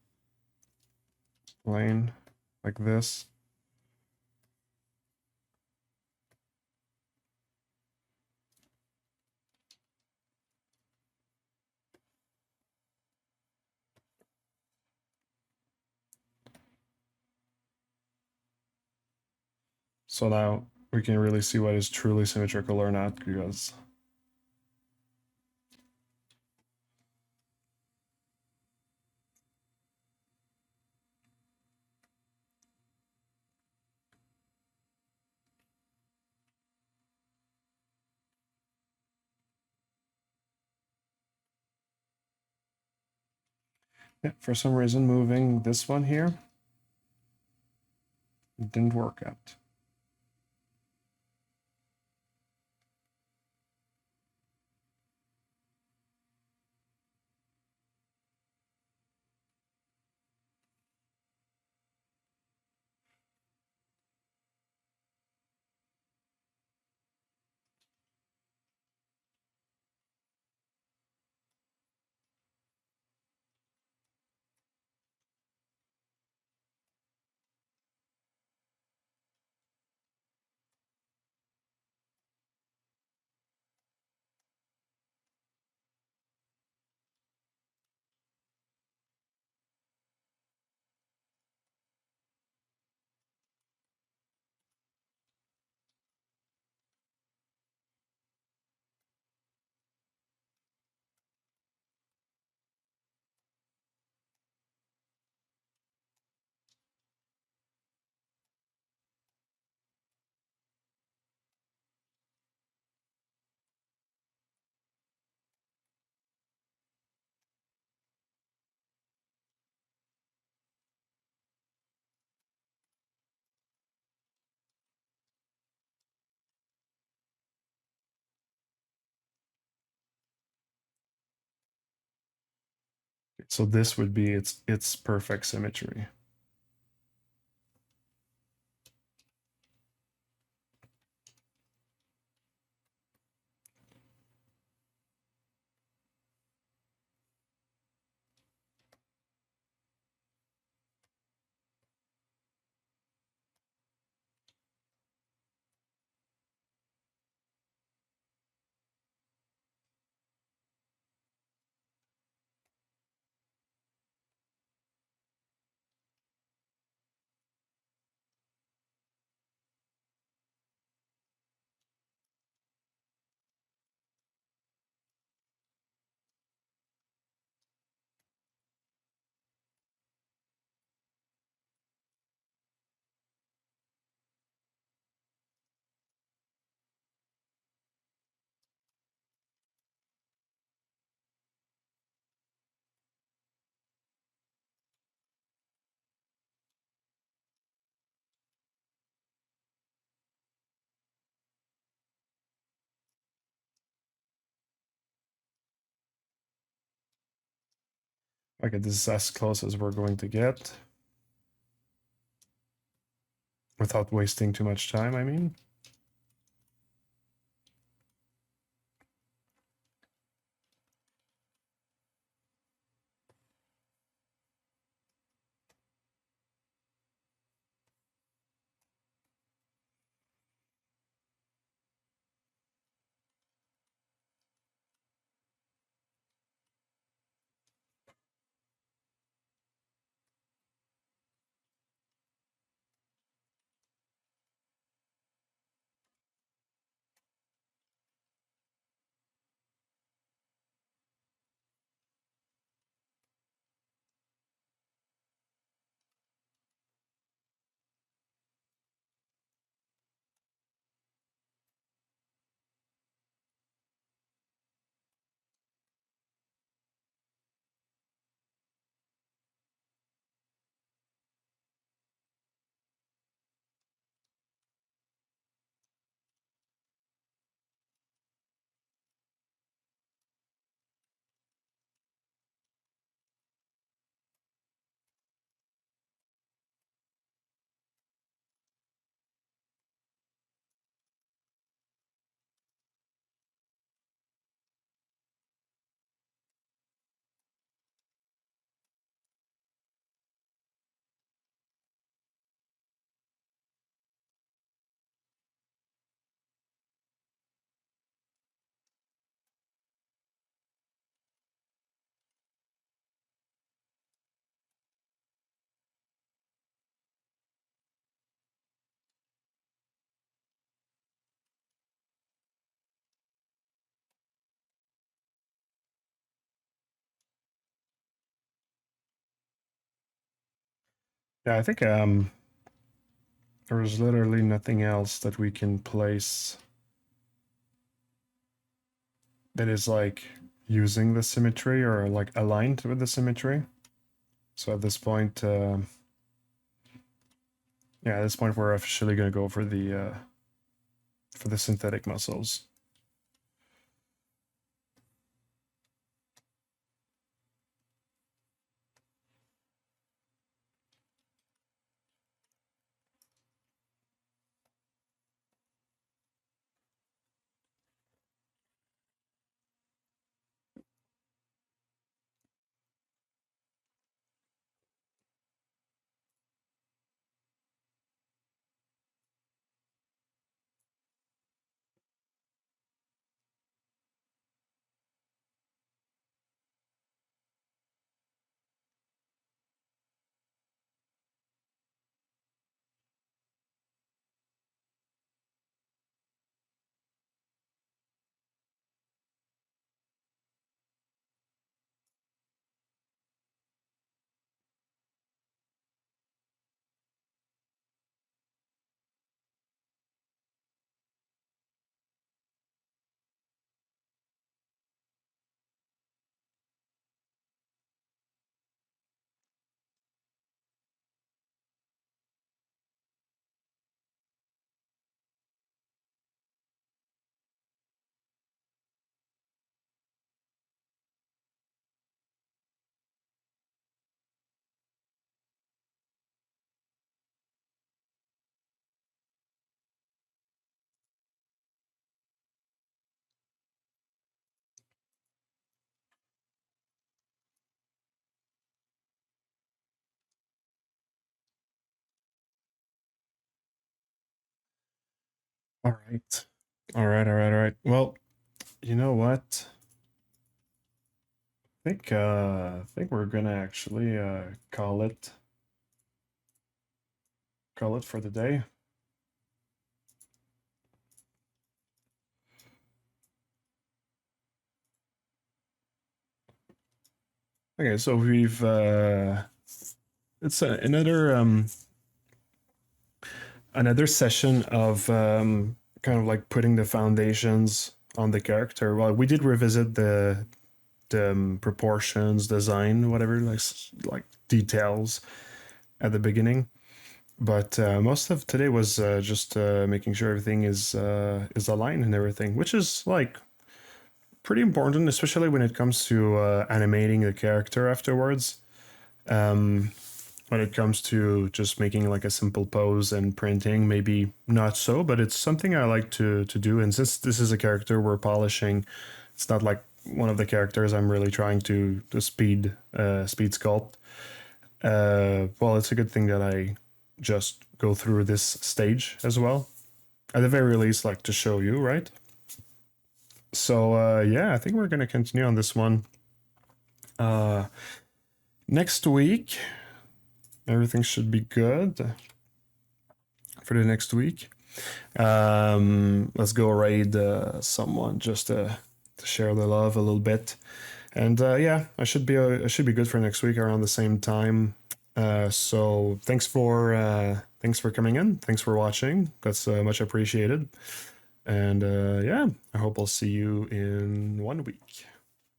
plane like this. So now we can really see what is truly symmetrical or not, because yeah, for some reason moving this one here didn't work out. So this would be its perfect symmetry. Okay, this is as close as we're going to get without wasting too much time, I mean. Yeah, I think there's literally nothing else that we can place that is like using the symmetry or like aligned with the symmetry. So at this point, yeah, at this point we're officially gonna go for the synthetic muscles. All right. All right. Well, you know what? I think we're gonna actually call it for the day. Okay, so we've it's another session of kind of like putting the foundations on the character. Well, we did revisit the proportions, design, whatever, like details at the beginning. But most of today was just making sure everything is aligned and everything, which is like pretty important, especially when it comes to animating the character afterwards. Um, when it comes to just making like a simple pose and printing, maybe not so, but it's something I like to do. And since this is a character we're polishing, it's not like one of the characters I'm really trying to speed sculpt. Well, it's a good thing that I just go through this stage as well. At the very least, like to show you, right? So yeah, I think we're gonna continue on this one. Uh, Next week, everything should be good for the next week. Let's go raid someone just to share the love a little bit. And yeah, I should be good for next week around the same time. So thanks for coming in. Thanks for watching. That's much appreciated. And yeah, I hope I'll see you in 1 week.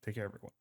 Take care, everyone.